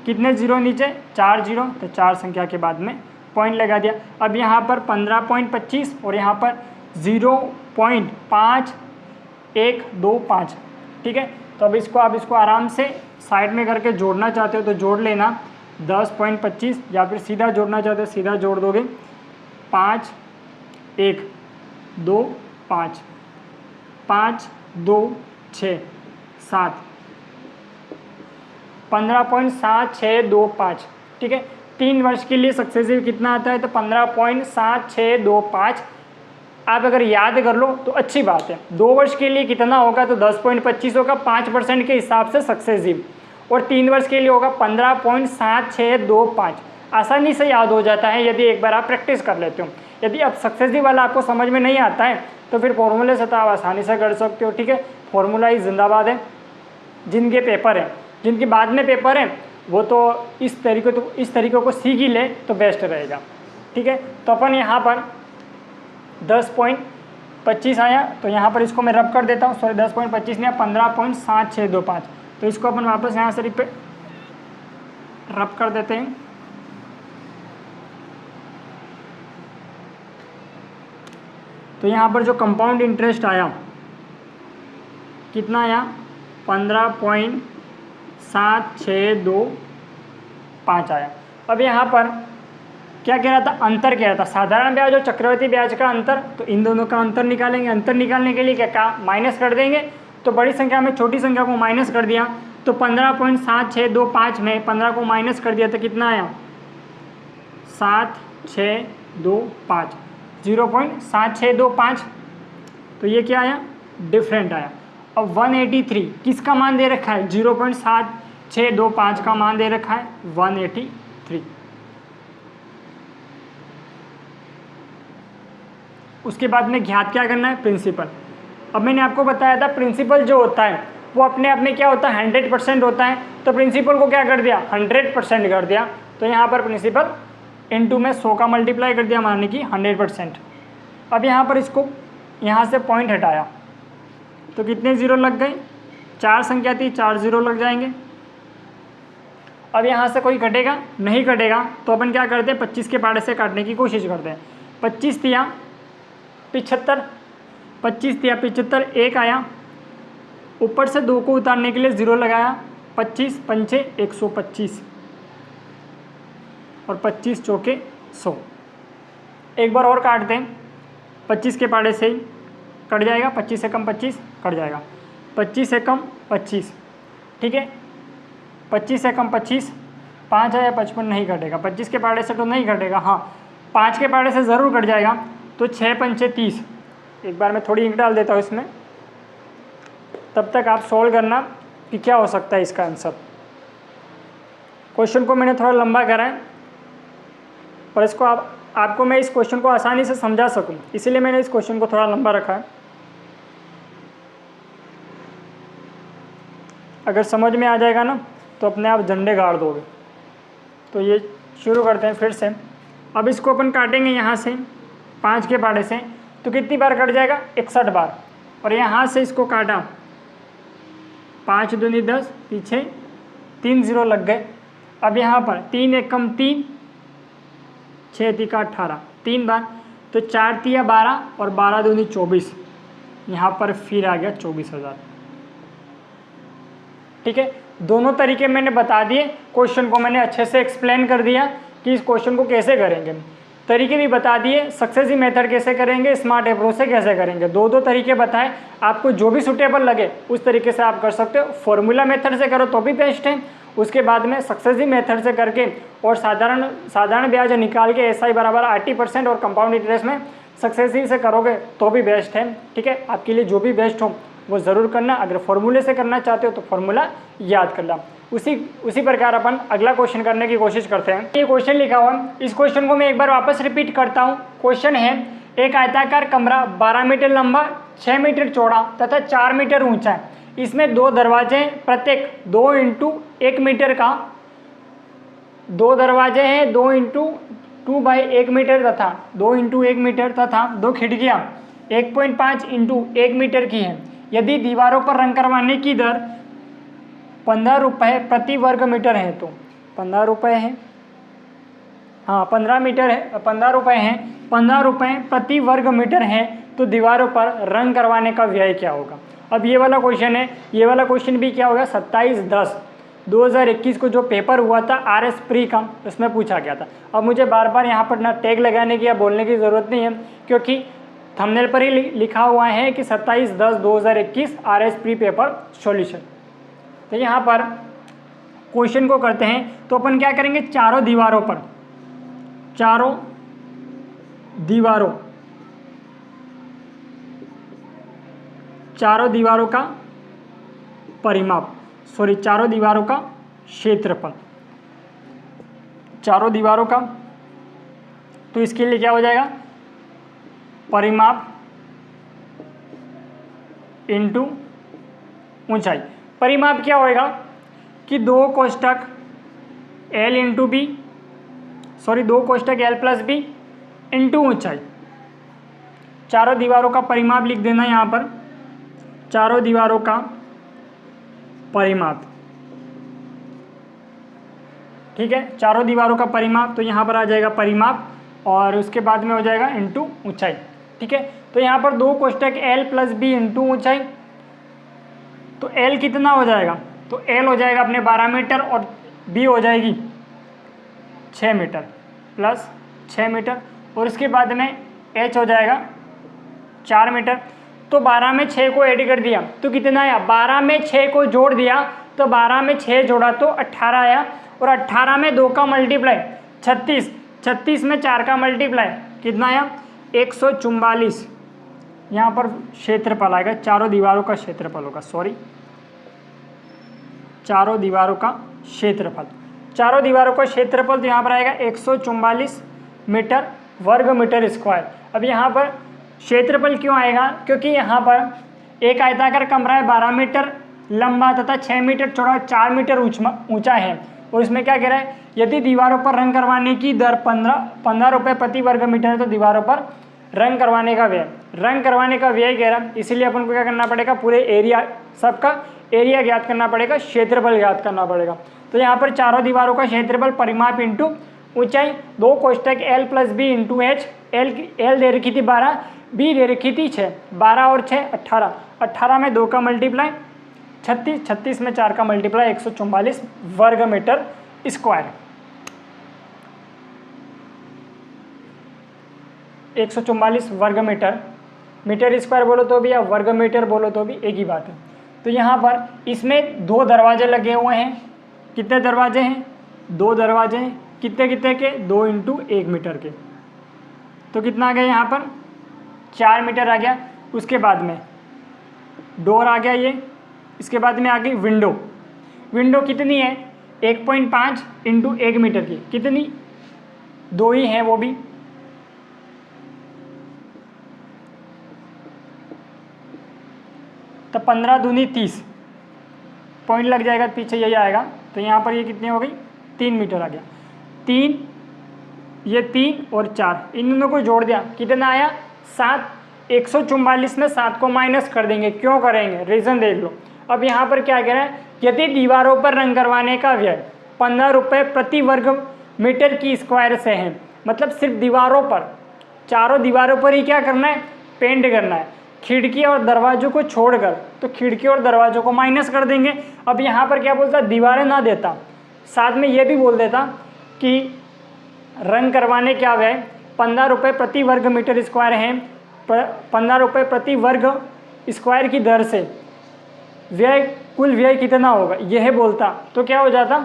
कितने जीरो नीचे, 4 जीरो, तो 4 संख्या के बाद में पॉइंट लगा दिया। अब यहाँ पर 15.25 और यहाँ पर 0.5125, ठीक है। तो अब इसको आप इसको आराम से साइड में करके जोड़ना चाहते हो तो जोड़ लेना 10.25, या फिर सीधा जोड़ना चाहते हो सीधा जोड़ दोगे 5 1 2 5 5 2 6 7 15.7625, ठीक है। 3 वर्ष के लिए सक्सेसिव कितना आता है, तो 15.7625। आप अगर याद कर लो तो अच्छी बात है। 2 वर्ष के लिए कितना होगा, तो 10.25 होगा 5% के हिसाब से सक्सेसिव, और 3 वर्ष के लिए होगा 15.7625। आसानी से याद हो जाता है यदि एक बार आप प्रैक्टिस कर लेते हो। यदि अब सक्सेसिव वाला आपको समझ में नहीं आता है तो फिर फॉर्मूले से तो आप आसानी से कर सकते हो, ठीक है। फॉर्मूला ही जिंदाबाद है। जिनके पेपर हैं, जिनके बाद में पेपर हैं, वो तो इस तरीके को सीख ही ले तो बेस्ट रहेगा, ठीक है। तो अपन यहाँ पर 10.25 आया, तो यहाँ पर इसको मैं रब कर देता हूँ, सॉरी 10.25 नहीं, 15.7625। तो इसको अपन वापस यहाँ से रब कर देते हैं। तो यहाँ पर जो कंपाउंड इंटरेस्ट आया कितना आया 15.7625 आया। अब यहाँ पर क्या कह रहा था, अंतर कह रहा था, साधारण ब्याज और चक्रवृद्धि ब्याज का अंतर। तो इन दोनों का अंतर निकालेंगे। अंतर निकालने के लिए क्या कहा, माइनस कर देंगे। तो बड़ी संख्या में छोटी संख्या को माइनस कर दिया, तो 15.7625 में 15 को माइनस कर दिया तो कितना आया 7625, 0.7625। तो ये क्या आया, डिफरेंट आया। अब 183 किसका मान दे रखा है, 0.7625 का मान दे रखा है 183। उसके बाद में ज्ञात क्या करना है, प्रिंसिपल। अब मैंने आपको बताया था प्रिंसिपल जो होता है वो अपने आप में क्या होता है 100% होता है। तो प्रिंसिपल को क्या कर दिया 100% कर दिया। तो यहाँ पर प्रिंसिपल इनटू में 100 का मल्टीप्लाई कर दिया, मानने की 100%। अब यहाँ पर इसको यहाँ से पॉइंट हटाया तो कितने ज़ीरो लग गए, 4 संख्या थी, 4 ज़ीरो लग जाएंगे। अब यहाँ से कोई कटेगा नहीं, कटेगा तो अपन क्या करते हैं 25 के पाड़े से काटने की कोशिश करते हैं। 25 दिया 75, 25 दिया 75, 1 आया, ऊपर से 2 को उतारने के लिए 0 लगाया, 25 पंचे 125 और 25 चौके 100। एक बार और काट दें, 25 के पाड़े से ही कट जाएगा, 25 से कम 25 कट जाएगा, 25 से कम 25, ठीक है, 25 से कम 25, 5 आया 55 नहीं कटेगा, 25 के पाड़े से तो नहीं कटेगा, हाँ 5 के पाड़े से ज़रूर कट जाएगा। तो 6 पंचे 30। एक बार मैं थोड़ी इंक डाल देता हूँ इसमें, तब तक आप सोल्व करना कि क्या हो सकता है इसका आंसर। क्वेश्चन को मैंने थोड़ा लंबा करा है, पर इसको आपको मैं इस क्वेश्चन को आसानी से समझा सकूं, इसीलिए मैंने इस क्वेश्चन को थोड़ा लंबा रखा है। अगर समझ में आ जाएगा ना तो अपने आप झंडे गाड़ दोगे। तो ये शुरू करते हैं फिर से। अब इसको अपन काटेंगे यहाँ से 5 के पाड़े से, तो कितनी बार कट जाएगा 61 बार। और यहाँ से इसको काटा 5 दूनी 10, पीछे 3 ज़ीरो लग गए। अब यहाँ पर 3 एकम 3, 6 तिका 18, 3 बार, तो 4 तिया 12 और 12 दूनी 24, यहाँ पर फिर आ गया 24,000। ठीक है, दोनों तरीके मैंने बता दिए, क्वेश्चन को मैंने अच्छे से एक्सप्लेन कर दिया कि इस क्वेश्चन को कैसे करेंगे, तरीके भी बता दिए, सक्सेसिव मेथड कैसे करेंगे, स्मार्ट अप्रोच से कैसे करेंगे, दो तरीके बताए। आपको जो भी सूटेबल लगे उस तरीके से आप कर सकते हो। फॉर्मूला मेथड से करो तो भी बेस्ट है, उसके बाद में सक्सेसिव मेथड से करके और साधारण ब्याज निकाल के SI बराबर 80% और कंपाउंड इंटरेस्ट में सक्सेसिव से करोगे तो भी बेस्ट है। ठीक है, आपके लिए जो भी बेस्ट हो वो ज़रूर करना। अगर फॉर्मूले से करना चाहते हो तो फॉर्मूला याद करना। उसी प्रकार अपन अगला क्वेश्चन करने की कोशिश करते हैं। ये क्वेश्चन लिखा हुआ है, इस क्वेश्चन को मैं एक बार वापस रिपीट करता हूँ। क्वेश्चन है, एक आयताकार कमरा 12 मीटर लंबा, 6 मीटर चौड़ा तथा 4 मीटर ऊंचा है। इसमें 2 दरवाजे हैं, प्रत्येक 2 इंटू 1 मीटर का, 2 दरवाजे हैं 2 इंटू 2/1 मीटर तथा 2 इंटू 1 मीटर तथा 2 खिड़कियाँ 1.5 इंटू 1 मीटर की हैं। यदि दीवारों पर रंग करवाने की दर 15 रुपये प्रति वर्ग मीटर है, तो 15 रुपये है, हाँ 15 मीटर है, 15 रुपये हैं, 15 रुपये प्रति वर्ग मीटर है, तो दीवारों पर रंग करवाने का व्यय क्या होगा। अब ये वाला क्वेश्चन है, ये वाला क्वेश्चन भी क्या होगा 27/10/2021 को जो पेपर हुआ था RS प्री का, उसमें पूछा गया था। अब मुझे बार बार यहाँ पर ना टैग लगाने की या बोलने की ज़रूरत नहीं है, क्योंकि थंबनेल पर ही लिखा हुआ है कि 27/10/2021 RS प्री पेपर सॉल्यूशन। तो यहाँ पर क्वेश्चन को करते हैं, तो अपन क्या करेंगे, चारों दीवारों का परिमाप, चारों दीवारों का क्षेत्रफल, चारों दीवारों का, तो इसके लिए क्या हो जाएगा, परिमाप इंटू ऊंचाई। परिमाप क्या होएगा कि 2 कोष्टक L इंटू बी, 2 कोष्टक L प्लस बी इंटू ऊंचाई। चारों दीवारों का परिमाप लिख देना यहाँ पर, चारों दीवारों का परिमाप। ठीक है, चारों दीवारों का परिमाप, तो यहाँ पर आ जाएगा परिमाप और उसके बाद में हो जाएगा इंटू ऊंचाई। ठीक है। तो यहाँ पर दो कोष्टक L प्लस बी इंटू ऊंचाई, तो L कितना हो जाएगा, तो L हो जाएगा अपने 12 मीटर और B हो जाएगी 6 मीटर प्लस 6 मीटर, और इसके बाद में H हो जाएगा 4 मीटर। तो 12 में 6 को ऐड कर दिया तो कितना आया, 12 में 6 को जोड़ दिया तो 12 में 6 जोड़ा तो 18 आया, और 18 में 2 का मल्टीप्लाई 36, 36 में 4 का मल्टीप्लाई कितना आया 144। यहाँ पर क्षेत्रफल आएगा, चारों दीवारों का क्षेत्रफल होगा, सॉरी चारों दीवारों का क्षेत्रफल, चारों दीवारों का क्षेत्रफल तो यहाँ पर आएगा 144 मीटर वर्ग मीटर स्क्वायर। अब यहाँ पर क्षेत्रफल क्यों आएगा, क्योंकि यहाँ पर एक आयताकार कमरा है 12 मीटर लंबा तथा 6 मीटर चौड़ा 4 मीटर ऊंचा है, और इसमें क्या कह रहा है, यदि दीवारों पर रंग करवाने की दर 15 रुपये प्रति वर्ग मीटर है तो दीवारों पर रंग करवाने का व्यय कह रहा है, इसीलिए अपन को क्या करना पड़ेगा, पूरे एरिया सबका एरिया ज्ञात करना पड़ेगा, क्षेत्रफल ज्ञात करना पड़ेगा। तो यहाँ पर चारों दीवारों का क्षेत्रफल परिमाप इंटू ऊंचाई, दो कोष्टक L plus B into H, L दे रखी थी 12, B दे रखी थी 6, 12 और 6 18, 18 में 2 का मल्टीप्लाई 36, 36 में 4 का मल्टीप्लाई 144 वर्ग मीटर स्क्वायर, 144 वर्ग मीटर, मीटर स्क्वायर बोलो तो भी या वर्ग मीटर बोलो तो भी एक ही बात है। तो यहाँ पर इसमें 2 दरवाजे लगे हुए हैं, कितने दरवाजे हैं, 2 दरवाजे हैं, कितने कितने के, 2 इंटू 1 मीटर के, तो कितना आ गया यहाँ पर 4 मीटर आ गया। उसके बाद में डोर आ गया ये, इसके बाद में आ गई विंडो, विंडो कितनी है 1.5 इंटू 1 मीटर की, कितनी 2 ही हैं वो भी, तो 15 दूनी 30, पॉइंट लग जाएगा पीछे यही आएगा, तो यहाँ पर ये कितनी हो गई 3 मीटर आ गया, 3 ये 3 और 4 इन दोनों को जोड़ दिया कितना आया 7, 144 में 7 को माइनस कर देंगे, क्यों करेंगे रीज़न देख लो। अब यहाँ पर क्या कह रहा है, यदि दीवारों पर रंग करवाने का व्यय 15 रुपये प्रति वर्ग मीटर की स्क्वायर से है, मतलब सिर्फ दीवारों पर, चारों दीवारों पर ही क्या करना है, पेंट करना है, खिड़की और दरवाजों को छोड़कर, तो खिड़की और दरवाजों को माइनस कर देंगे। अब यहाँ पर क्या बोलता, दीवारें ना देता, साथ में ये भी बोल देता कि रंग करवाने क्या व्यय 15 रुपये प्रति वर्ग मीटर स्क्वायर है, 15 रुपये प्रति वर्ग स्क्वायर की दर से व्यय, कुल व्यय कितना होगा यह बोलता, तो क्या हो जाता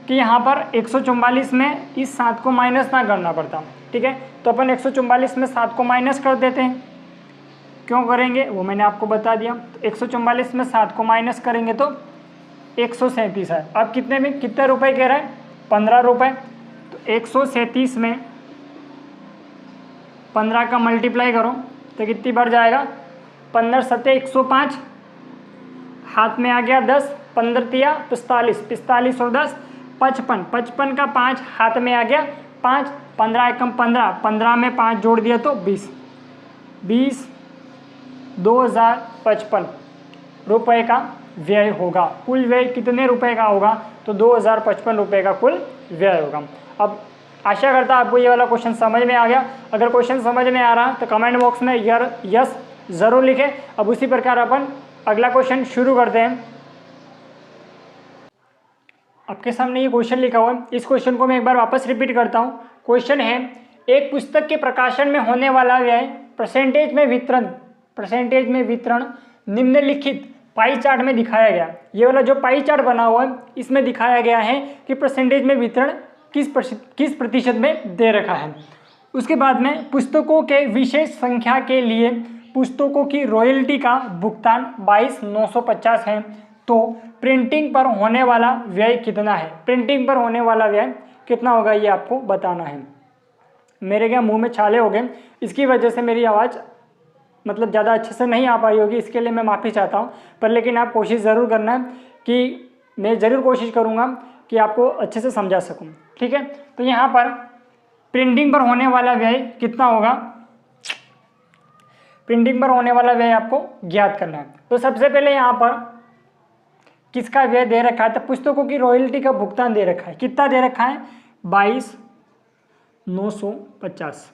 कि यहाँ पर 144 में इस 7 को माइनस ना करना पड़ता, ठीक है। तो अपन 144 में 7 को माइनस कर देते हैं, क्यों करेंगे वो मैंने आपको बता दिया। तो 144 में 7 को माइनस करेंगे तो 137 है। अब कितने में कितने रुपए कह रहा है 15 रुपये, तो 137 में 15 का मल्टीप्लाई करो तो कितनी बढ़ जाएगा, 15 सत्ते 105, हाथ में आ गया 10, 15 तिया 45, 45 और 10 55, 55 का 5 हाथ में आ गया 5, 15 एकम 15, 15 में 5 जोड़ दिया तो 20, 2055 रुपये का व्यय होगा। कुल व्यय कितने रुपए का होगा, तो 2055 रुपये का कुल व्यय होगा। अब आशा करता आपको ये वाला क्वेश्चन समझ में आ गया। अगर क्वेश्चन समझ में आ रहा तो कमेंट बॉक्स में यस ज़रूर लिखें। अब उसी प्रकार अपन अगला क्वेश्चन शुरू करते हैं। आपके सामने ये क्वेश्चन लिखा हुआ है, इस क्वेश्चन को मैं एक बार वापस रिपीट करता हूँ। क्वेश्चन है, एक पुस्तक के प्रकाशन में होने वाला व्यय परसेंटेज में वितरण निम्नलिखित पाई चार्ट में दिखाया गया। ये वाला जो पाई चार्ट बना हुआ है इसमें दिखाया गया है कि परसेंटेज में वितरण किस प्रतिशत में दे रखा है। उसके बाद में पुस्तकों के विशेष संख्या के लिए पुस्तकों की रॉयल्टी का भुगतान 22,950 है, तो प्रिंटिंग पर होने वाला व्यय कितना है। प्रिंटिंग पर होने वाला व्यय कितना होगा ये आपको बताना है। मेरे क्या मुंह में छाले हो गए, इसकी वजह से मेरी आवाज़ मतलब ज़्यादा अच्छे से नहीं आ पाई होगी, इसके लिए मैं माफ़ी चाहता हूँ। पर लेकिन आप कोशिश ज़रूर करना है कि मैं ज़रूर कोशिश करूँगा कि आपको अच्छे से समझा सकूँ, ठीक है। तो यहाँ पर प्रिंटिंग पर होने वाला व्यय कितना होगा, प्रिंटिंग पर होने वाला व्यय आपको ज्ञात करना है। तो सबसे पहले यहाँ पर किसका व्यय दे रखा है, तो पुस्तकों की रॉयल्टी का भुगतान दे रखा है। कितना दे रखा है 22,950,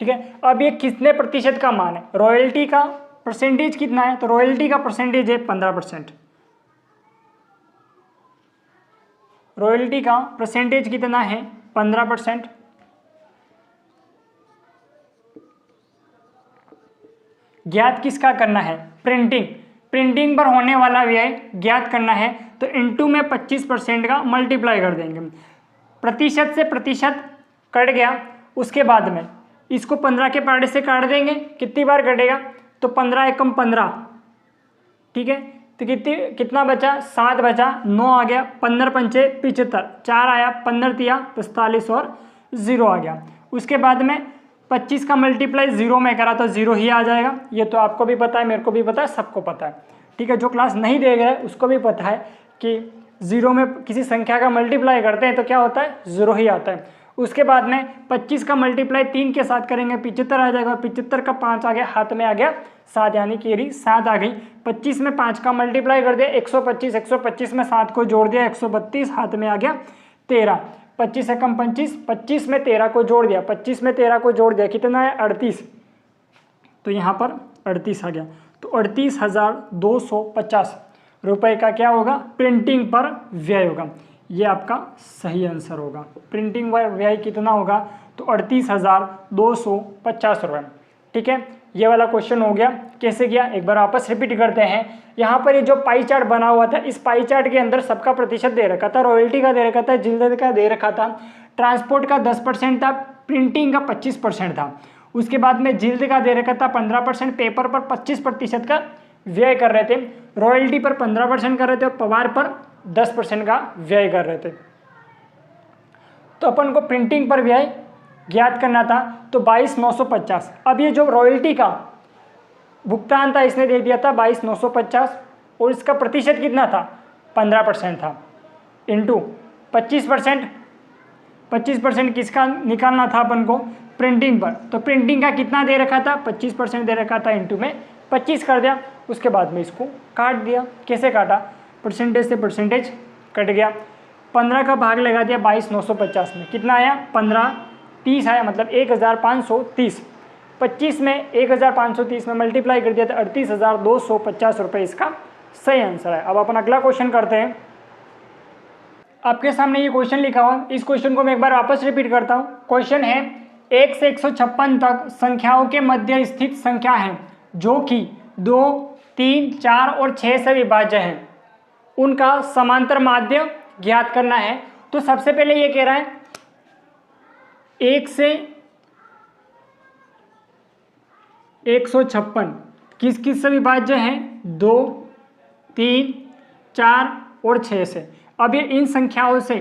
ठीक है। अब ये कितने प्रतिशत का मान है, रॉयल्टी का परसेंटेज कितना है, तो रॉयल्टी का परसेंटेज है 15%। रॉयल्टी का परसेंटेज कितना है 15%। ज्ञात किसका करना है, प्रिंटिंग, प्रिंटिंग पर होने वाला व्यय ज्ञात करना है, तो इनटू में 25% का मल्टीप्लाई कर देंगे। प्रतिशत से प्रतिशत कट गया, उसके बाद में इसको 15 के पार्ट से काट देंगे, कितनी बार कटेगा, तो 15 एकम 15, ठीक है। तो कितना बचा, 7 बचा, 9 आ गया, 15 पंचे 75, 4 आया, 15 तिया 45 और 0 आ गया। उसके बाद में 25 का मल्टीप्लाई 0 में करा तो 0 ही आ जाएगा। ये तो आपको भी पता है, मेरे को भी पता है, सबको पता है, ठीक है। जो क्लास नहीं देख रहा है उसको भी पता है कि 0 में किसी संख्या का मल्टीप्लाई करते हैं तो क्या होता है, 0 ही आता है। उसके बाद में 25 का मल्टीप्लाई 3 के साथ करेंगे 75 आ जाएगा, 75 का 5 आ गया, हाथ में आ गया 7, यानी कि ये 7 आ गई। 25 में 5 का मल्टीप्लाई कर दिया 125, 125 में 7 को जोड़ दिया 132, हाथ में आ गया 13, 25 एकम 25, 25 में 13 को जोड़ दिया, 25 में 13 को जोड़ दिया, कितना है 38, तो यहाँ पर 38 आ गया। तो 38,250 रुपये का क्या होगा, प्रिंटिंग पर व्यय होगा। ये आपका सही आंसर होगा। प्रिंटिंग पर व्यय कितना होगा, तो 38,250 रुपये, ठीक है। ये वाला क्वेश्चन हो गया। कैसे किया, एक बार वापस रिपीट करते हैं। यहाँ पर ये जो पाई चार्ट बना हुआ था, इस पाई चार्ट के अंदर सबका प्रतिशत दे रखा था, रॉयल्टी का दे रखा था, जिल्द का दे रखा था, ट्रांसपोर्ट का 10% था, प्रिंटिंग का 25% था, उसके बाद में जिल्द का दे रखा था 15%, पेपर पर 25% का व्यय कर रहे थे, रॉयल्टी पर 15% कर रहे थे और पवार पर 10% का व्यय कर रहे थे। तो अपन को प्रिंटिंग पर व्यय ज्ञात करना था, तो 22,950। अब ये जो रॉयल्टी का भुगतान था इसने दे दिया था 22,950 और इसका प्रतिशत कितना था, 15% था, इंटू 25%, 25% किसका निकालना था अपन को, प्रिंटिंग पर। तो प्रिंटिंग का कितना दे रखा था, 25% दे रखा था, इंटू में 25 कर दिया। उसके बाद में इसको काट दिया। कैसे काटा, परसेंटेज से परसेंटेज कट गया, 15 का भाग लगा दिया 22,950 में, कितना आया 15, 30 आया, मतलब 1,530। 25 में 1,530 में मल्टीप्लाई कर दिया तो 38,250 रुपये इसका सही आंसर है। अब अपन अगला क्वेश्चन करते हैं। आपके सामने ये क्वेश्चन लिखा हुआ, इस क्वेश्चन को मैं एक बार वापस रिपीट करता हूँ। क्वेश्चन है 1 से 156 तक संख्याओं के मध्य स्थित संख्या है जो कि 2, 3, 4 और 6 से विभाज्य है, उनका समांतर माध्य ज्ञात करना है। तो सबसे पहले ये कह रहा है 1 से 156 किस किस से विभाज्य है, 2, 3, 4 और 6 से। अब ये इन संख्याओं से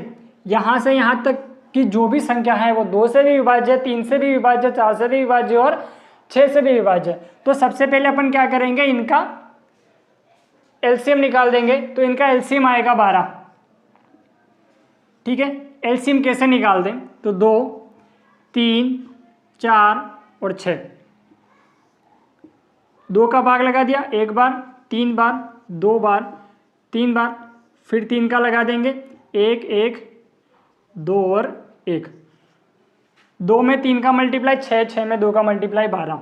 यहाँ तक की जो भी संख्या है वो 2 से भी विभाज्य, 3 से भी विभाज्य, 4 से भी विभाज्य और 6 से भी विभाज्य। तो सबसे पहले अपन क्या करेंगे, इनका एलसीएम निकाल देंगे। तो इनका एलसीएम आएगा 12, ठीक है। एलसीएम कैसे निकाल दें, तो 2, 3, 4 और 6, 2 का भाग लगा दिया 1 बार, 3 बार, 2 बार, 3 बार, फिर 3 का लगा देंगे 1, 1, 2 और 1, 2 में 3 का मल्टीप्लाई 6, 6 में 2 का मल्टीप्लाई 12।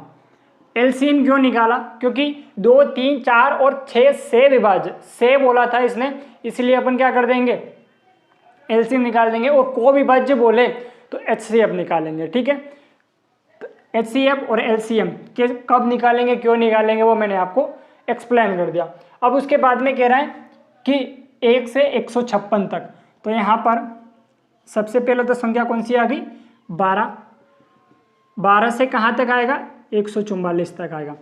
एलसीएम क्यों निकाला, क्योंकि 2, 3, 4 और 6 से विभाज्य, से बोला था इसने, इसलिए अपन क्या कर देंगे, एलसीएम निकाल देंगे। और को विभाज्य बोले तो एचसीएफ निकालेंगे, ठीक है। तो एचसीएफ और एलसीएम के कब निकालेंगे, क्यों निकालेंगे, वो मैंने आपको एक्सप्लेन कर दिया। अब उसके बाद में कह रहा है कि 1 से 156 तक, तो यहाँ पर सबसे पहले तो संख्या कौन सी आ गई, 12, 12 से कहाँ तक आएगा, 144 तक आएगा।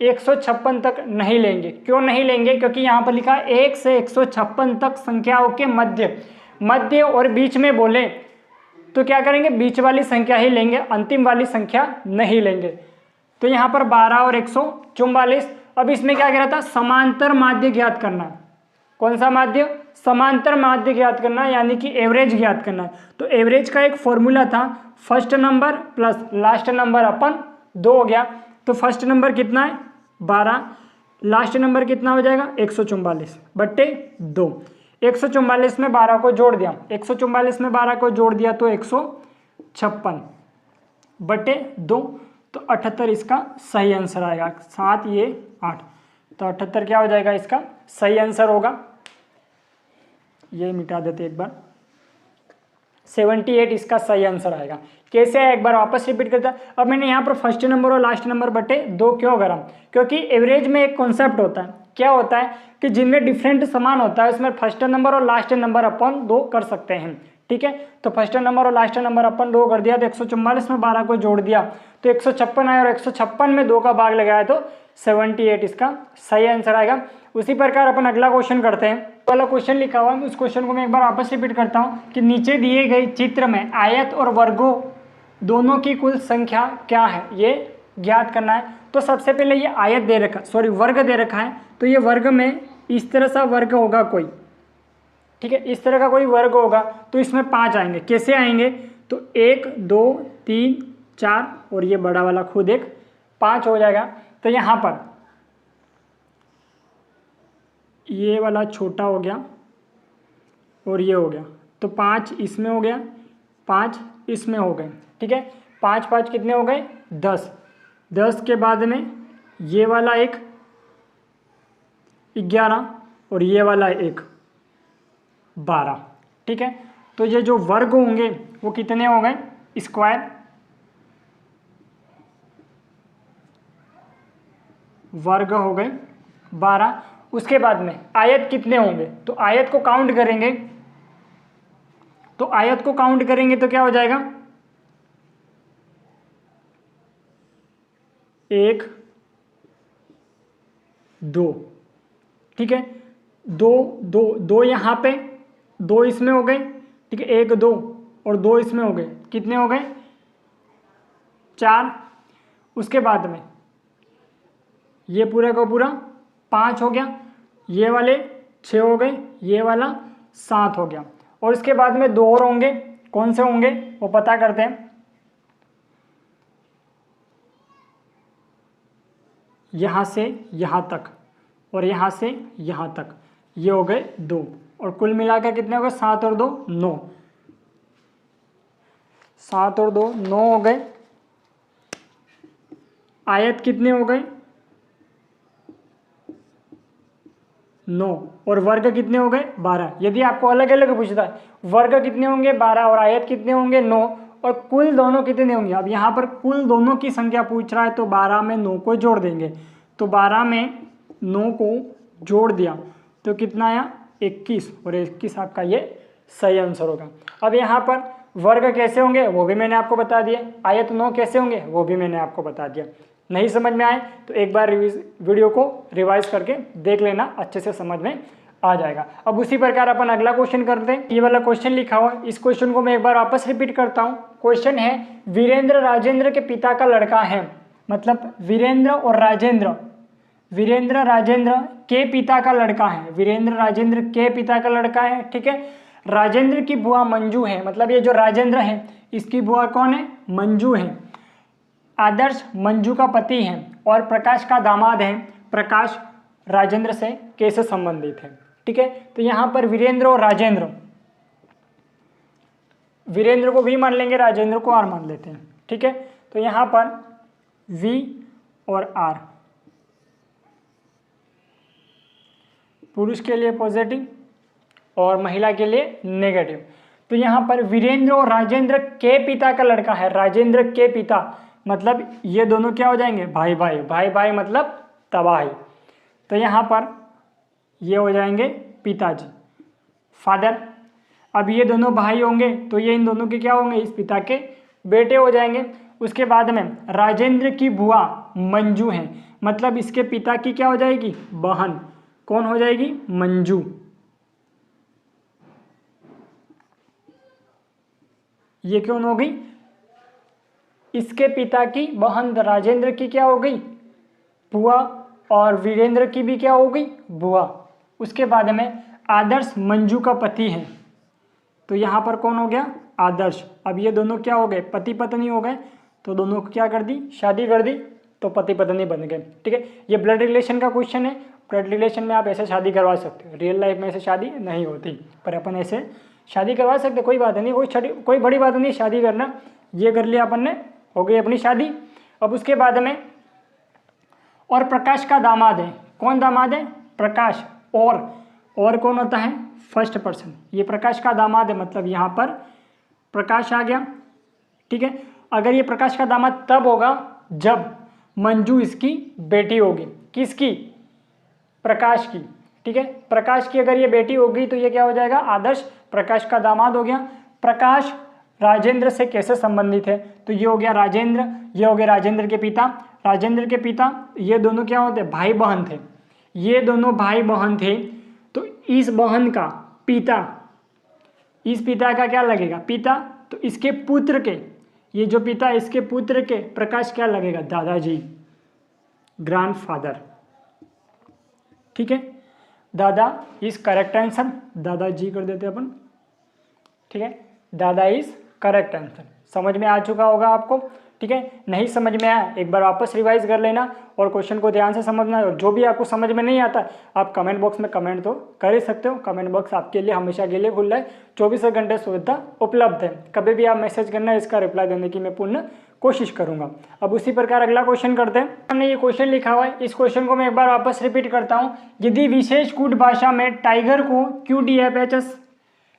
156 तक नहीं लेंगे, क्यों नहीं लेंगे, क्योंकि यहाँ पर लिखा है 1 से 156 तक संख्याओं के मध्य और बीच में बोले तो क्या करेंगे, बीच वाली संख्या ही लेंगे, अंतिम वाली संख्या नहीं लेंगे। तो यहाँ पर 12 और 144। अब इसमें क्या कह रहा था, समांतर माध्य ज्ञात करना। कौन सा माध्य, समांतर माध्य ज्ञात करना, यानी कि एवरेज ज्ञात करना। तो एवरेज का एक फॉर्मूला था, first number plus last number upon 2 हो गया। तो फर्स्ट नंबर कितना है 12, लास्ट नंबर कितना हो जाएगा 144 बट्टे 2। 144 में 12 को जोड़ दिया, 144 में 12 को जोड़ दिया तो 156 बटे 2। तो 78 इसका सही आंसर आएगा। 7 ये 8, तो 78 क्या हो जाएगा इसका सही आंसर होगा। ये मिटा देते एक बार, 78 इसका सही आंसर आएगा। कैसे है एक बार वापस रिपीट करता। अब मैंने यहाँ पर फर्स्ट नंबर और लास्ट नंबर बटे 2 क्यों करा, क्योंकि एवरेज में एक कॉन्सेप्ट होता है, क्या होता है कि जिनमें डिफरेंट समान होता है उसमें फर्स्ट नंबर और लास्ट नंबर अपन 2 कर सकते हैं। ठीक है, तो फर्स्ट नंबर और लास्ट नंबर अपन 2 कर दिया, तो 144 में 12 को जोड़ दिया तो 156 आया, और 156 में 2 का भाग लगाया तो 78 इसका सही आंसर आएगा। उसी प्रकार अपन अगला क्वेश्चन करते हैं। वाला क्वेश्चन लिखा हुआ है, उस क्वेश्चन को मैं एक बार वापस रिपीट करता हूँ कि नीचे दिए गए चित्र में आयत और वर्गों दोनों की कुल संख्या क्या है, ये ज्ञात करना है। तो सबसे पहले ये आयत दे रखा, सॉरी वर्ग दे रखा है, तो ये वर्ग में इस तरह सा वर्ग होगा कोई, ठीक है, इस तरह का कोई वर्ग होगा, तो इसमें 5 आएंगे। कैसे आएंगे, तो 1 2 3 4 और ये बड़ा वाला खुद एक 5 हो जाएगा। तो यहाँ पर ये वाला छोटा हो गया और ये हो गया, तो 5 इसमें हो गया, 5 इसमें हो गए। ठीक है, 5 5 कितने हो गए 10, 10 के बाद में ये वाला एक 11 और ये वाला एक 12। ठीक है, तो ये जो वर्ग होंगे वो कितने हो गए, स्क्वायर वर्ग हो गए 12। उसके बाद में आयत कितने होंगे, तो आयत को काउंट करेंगे, तो आयत को काउंट करेंगे तो क्या हो जाएगा 1 2। ठीक है, 2 2 2 यहाँ पे 2 इसमें हो गए। ठीक है, 1 2 और 2 इसमें हो गए, कितने हो गए 4। उसके बाद में ये पूरा का पूरा 5 हो गया, ये वाले 6 हो गए, ये वाला 7 हो गया। और इसके बाद में 2 और होंगे, कौन से होंगे वो पता करते हैं। यहाँ से यहाँ तक और यहाँ से यहाँ तक, ये हो गए 2, और कुल मिलाकर कितने हो गए 7 और 2 9, 7 और 2 9 हो गए। आयत कितने हो गए 9 और वर्ग कितने हो गए 12। यदि आपको अलग अलग पूछता है वर्ग कितने होंगे 12 और आयत कितने होंगे 9 और कुल दोनों कितने होंगे, अब यहाँ पर कुल दोनों की संख्या पूछ रहा है, तो 12 में 9 को जोड़ देंगे, तो 12 में 9 को जोड़ दिया तो कितना आया 21, और 21 आपका ये सही आंसर होगा। अब यहाँ पर वर्ग कैसे होंगे वो भी मैंने आपको बता दिया, आयत 9 कैसे होंगे वो भी मैंने आपको बता दिया। नहीं समझ में आए तो एक बार वीडियो को रिवाइज करके देख लेना, अच्छे से समझ में आ जाएगा। अब उसी प्रकार अपन अगला क्वेश्चन करते हैं। ये वाला क्वेश्चन लिखा हुआ, इस क्वेश्चन को मैं एक बार वापस रिपीट करता हूँ। क्वेश्चन है वीरेंद्र राजेंद्र के पिता का लड़का है, मतलब वीरेंद्र और राजेंद्र, वीरेंद्र राजेंद्र के पिता का लड़का है, वीरेंद्र राजेंद्र के पिता का लड़का है। ठीक है, राजेंद्र की बुआ मंजू है, मतलब ये जो राजेंद्र है इसकी बुआ कौन है मंजू है, आदर्श मंजू का पति है और प्रकाश का दामाद है। प्रकाश राजेंद्र से कैसे संबंधित है। ठीक है, तो यहाँ पर वीरेंद्र और राजेंद्र, वीरेंद्र को वी मान लेंगे, राजेंद्र को आर मान लेते हैं। ठीक है, तो यहाँ पर वी और आर, पुरुष के लिए पॉजिटिव और महिला के लिए नेगेटिव। तो यहाँ पर वीरेंद्र और राजेंद्र के पिता का लड़का है, राजेंद्र के पिता मतलब ये दोनों क्या हो जाएंगे भाई भाई, भाई भाई मतलब तबाही। तो यहाँ पर ये हो जाएंगे पिताजी फादर। अब ये दोनों भाई होंगे तो ये इन दोनों के क्या होंगे, इस पिता के बेटे हो जाएंगे। उसके बाद में राजेंद्र की बुआ मंजू है, मतलब इसके पिता की क्या हो जाएगी बहन, कौन हो जाएगी मंजू। ये कौन हो गई, इसके पिता की बहन राजेंद्र की क्या हो गई बुआ, और वीरेंद्र की भी क्या हो गई बुआ। उसके बाद में आदर्श मंजू का पति है, तो यहाँ पर कौन हो गया आदर्श। अब ये दोनों क्या हो गए पति पत्नी हो गए, तो दोनों को क्या कर दी शादी कर दी, तो पति पत्नी बन गए। ठीक है, ये ब्लड रिलेशन का क्वेश्चन है। ब्लड रिलेशन में आप ऐसे शादी करवा सकते हो, रियल लाइफ में ऐसे शादी नहीं होती, पर अपन ऐसे शादी करवा सकते, कोई बात नहीं, कोई बड़ी बात नहीं शादी करना। ये कर लिया अपन ने, हो गई अपनी शादी। अब उसके बाद में और प्रकाश का दामाद है, कौन दामाद है? प्रकाश। और कौन होता है? First person. ये प्रकाश का दामाद है, मतलब यहाँ पर प्रकाश आ गया, ठीक है। अगर ये प्रकाश का दामाद तब होगा जब मंजू इसकी बेटी होगी। किसकी? प्रकाश की, ठीक है। प्रकाश की अगर ये बेटी होगी तो ये क्या हो जाएगा? आदर्श प्रकाश का दामाद हो गया। प्रकाश राजेंद्र से कैसे संबंधित है? तो ये हो गया राजेंद्र, ये हो गया राजेंद्र के पिता। राजेंद्र के पिता, ये दोनों क्या होते? भाई बहन थे। ये दोनों भाई बहन थे, तो इस बहन का पिता, इस पिता का क्या लगेगा? पिता। तो इसके पुत्र के, ये जो पिता इसके पुत्र के प्रकाश क्या लगेगा? दादाजी, ग्रैंडफादर, ठीक है। दादा इज करेक्ट आंसर, दादाजी कर देते अपन, ठीक है। दादा इज करेक्ट आंसर। समझ में आ चुका होगा आपको, ठीक है। नहीं समझ में आया एक बार वापस रिवाइज कर लेना और क्वेश्चन को ध्यान से समझना। और जो भी आपको समझ में नहीं आता आप कमेंट बॉक्स में कमेंट तो कर ही सकते हो। कमेंट बॉक्स आपके लिए हमेशा के लिए खुला है, 24 घंटे सुविधा उपलब्ध है। कभी भी आप मैसेज करना, इसका रिप्लाई देने की मैं पूर्ण कोशिश करूंगा। अब उसी प्रकार अगला क्वेश्चन करते हैं। हमने ये क्वेश्चन लिखा हुआ है, इस क्वेश्चन को मैं एक बार वापस रिपीट करता हूँ। यदि विशेष कूट भाषा में टाइगर को QDFHS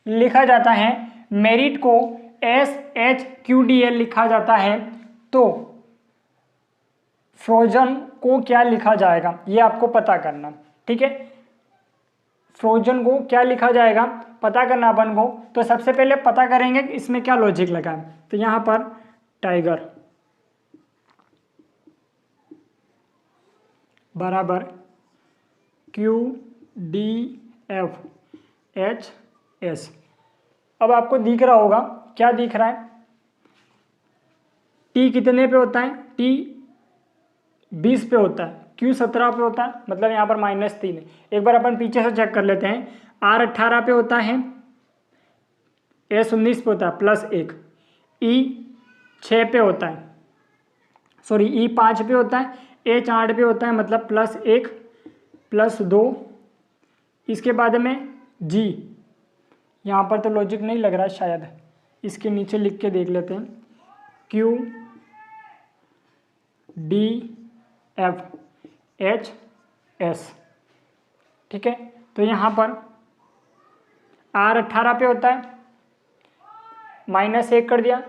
लिखा जाता है, मेरिट को SHQDL लिखा जाता है, तो फ्रोजन को क्या लिखा जाएगा? ये आपको पता करना, ठीक है। फ्रोजन को क्या लिखा जाएगा पता करना अपन को। तो सबसे पहले पता करेंगे कि इसमें क्या लॉजिक लगा है। तो यहां पर टाइगर बराबर QDFHS। अब आपको दिख रहा होगा, क्या दिख रहा है? T कितने पे होता है? T 20 पे होता है, Q 17 पे होता है, मतलब यहाँ पर -3 है। एक बार अपन पीछे से चेक कर लेते हैं। R 18 पे होता है, S 19 पे होता है +1, E 6 पे होता है, सॉरी E 5 पे होता है, H 8 पे होता है, मतलब +1 +2। इसके बाद में G, यहाँ पर तो लॉजिक नहीं लग रहा है शायद, इसके नीचे लिख के देख लेते हैं। QDFHS, ठीक है। तो यहाँ पर R 18 पे होता है, -1 कर दिया।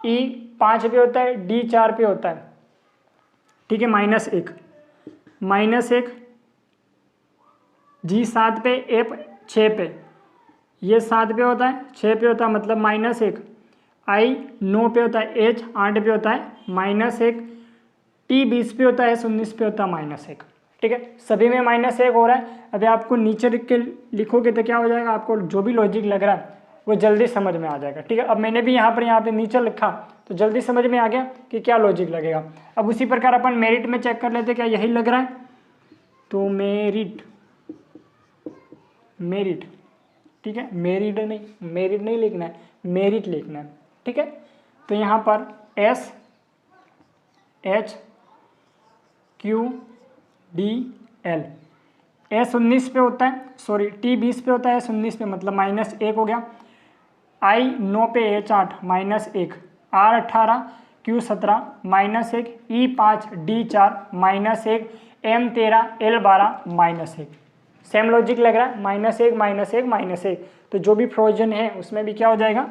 E 5 पे होता है, D 4 पे होता है, ठीक है, -1 G 7 पे, F 6 पे, ये 7 पे होता है, 6 पे होता है, मतलब -1। I 9 पे होता है, H 8 पे होता है, -1। T 20 पे होता है, S 19 पे होता है, -1, ठीक है। सभी में -1 हो रहा है। अभी आपको नीचे लिख के लिखोगे तो क्या हो जाएगा? आपको जो भी लॉजिक लग रहा है वो जल्दी समझ में आ जाएगा, ठीक है। अब मैंने भी यहाँ पे नीचे लिखा तो जल्दी समझ में आ गया कि क्या लॉजिक लगेगा। अब उसी प्रकार अपन मेरिट में चेक कर लेते, क्या यही लग रहा है? तो मेरिट, ठीक है, मेरिट नहीं लिखना है, मेरिट लिखना है, ठीक है। तो यहाँ पर SHQDL, S 19 पे होता है, सॉरी T 20 पे होता है, S 19 पे, मतलब -1 हो गया। I 9 पे, H 8 -1, R 18 Q 17 -1, E 5 D 4 -1, M 13 L 12 -1। Same logic लग रहा है, -1 -1 -1। तो जो भी फ्रोजन है उसमें भी क्या हो जाएगा?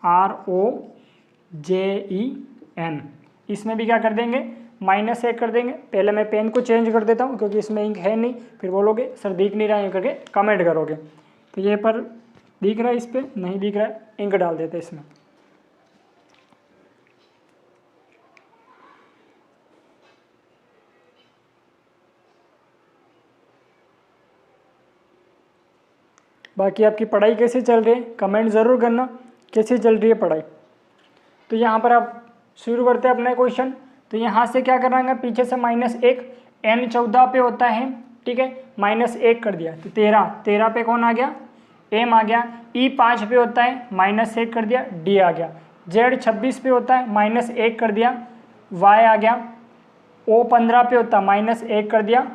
FROJEN। इसमें भी क्या कर देंगे? -1 कर देंगे। पहले मैं पेन को चेंज कर देता हूँ क्योंकि इसमें इंक है नहीं, फिर बोलोगे सर दिख नहीं रहा है करके कमेंट करोगे। तो ये पर दिख रहा है, इस पर नहीं दिख रहा है, इंक डाल देते इसमें। बाकी आपकी पढ़ाई कैसे चल रही है कमेंट ज़रूर करना, कैसे चल रही है पढ़ाई। तो यहाँ पर आप शुरू करते हैं अपना क्वेश्चन। तो यहाँ से क्या करना है? पीछे से -1, N 14 पे होता है, ठीक है, -1 कर दिया तो 13 पे कौन आ गया? M आ गया। E 5 पे होता है, -1 कर दिया, D आ गया। Z 26 पे होता है, -1 कर दिया, Y आ गया। O 15 पे होता है, -1 कर दिया,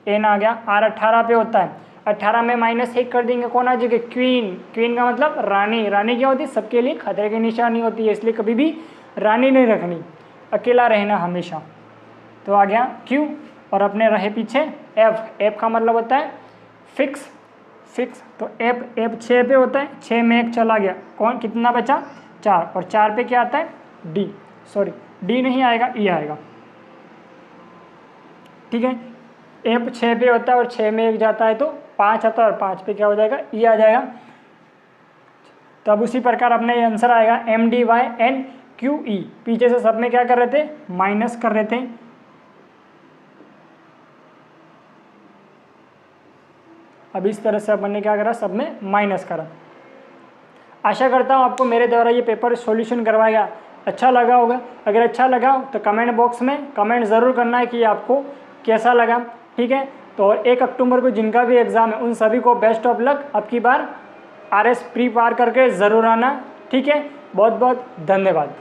N आ गया। R 18 पे होता है, 18 में -1 कर देंगे, कौन आ जाएगा? क्वीन का मतलब रानी। रानी क्या होती है? सबके लिए खतरे की निशानी होती है, इसलिए कभी भी रानी नहीं रखनी। अकेला रहना हमेशा। तो आ गया Q और अपने रहे पीछे F का मतलब होता है फिक्स। तो F 6 पे होता है, 6 में 1 चला गया, कौन कितना बचा 4, और 4 पे क्या आता है D नहीं आएगा, E आएगा। ठीक है, F 6 पे होता है और 6 में 1 जाता है तो 5 आता है, और 5 पे क्या हो जाएगा E आ जाएगा। तब उसी प्रकार अपने ये आंसर आएगा MDYNQE। पीछे से सब में क्या कर रहे थे, माइनस कर रहे थे। अब इस तरह से अपन ने क्या करा, सब में माइनस करा। आशा करता हूँ आपको मेरे द्वारा ये पेपर सॉल्यूशन करवाया अच्छा लगा होगा। अगर अच्छा लगा तो कमेंट बॉक्स में कमेंट ज़रूर करना है कि आपको कैसा लगा। ठीक है, तो 1 अक्टूबर को जिनका भी एग्ज़ाम है उन सभी को बेस्ट ऑफ लक। अब की बार RS प्री पार करके ज़रूर आना। ठीक है, बहुत बहुत धन्यवाद।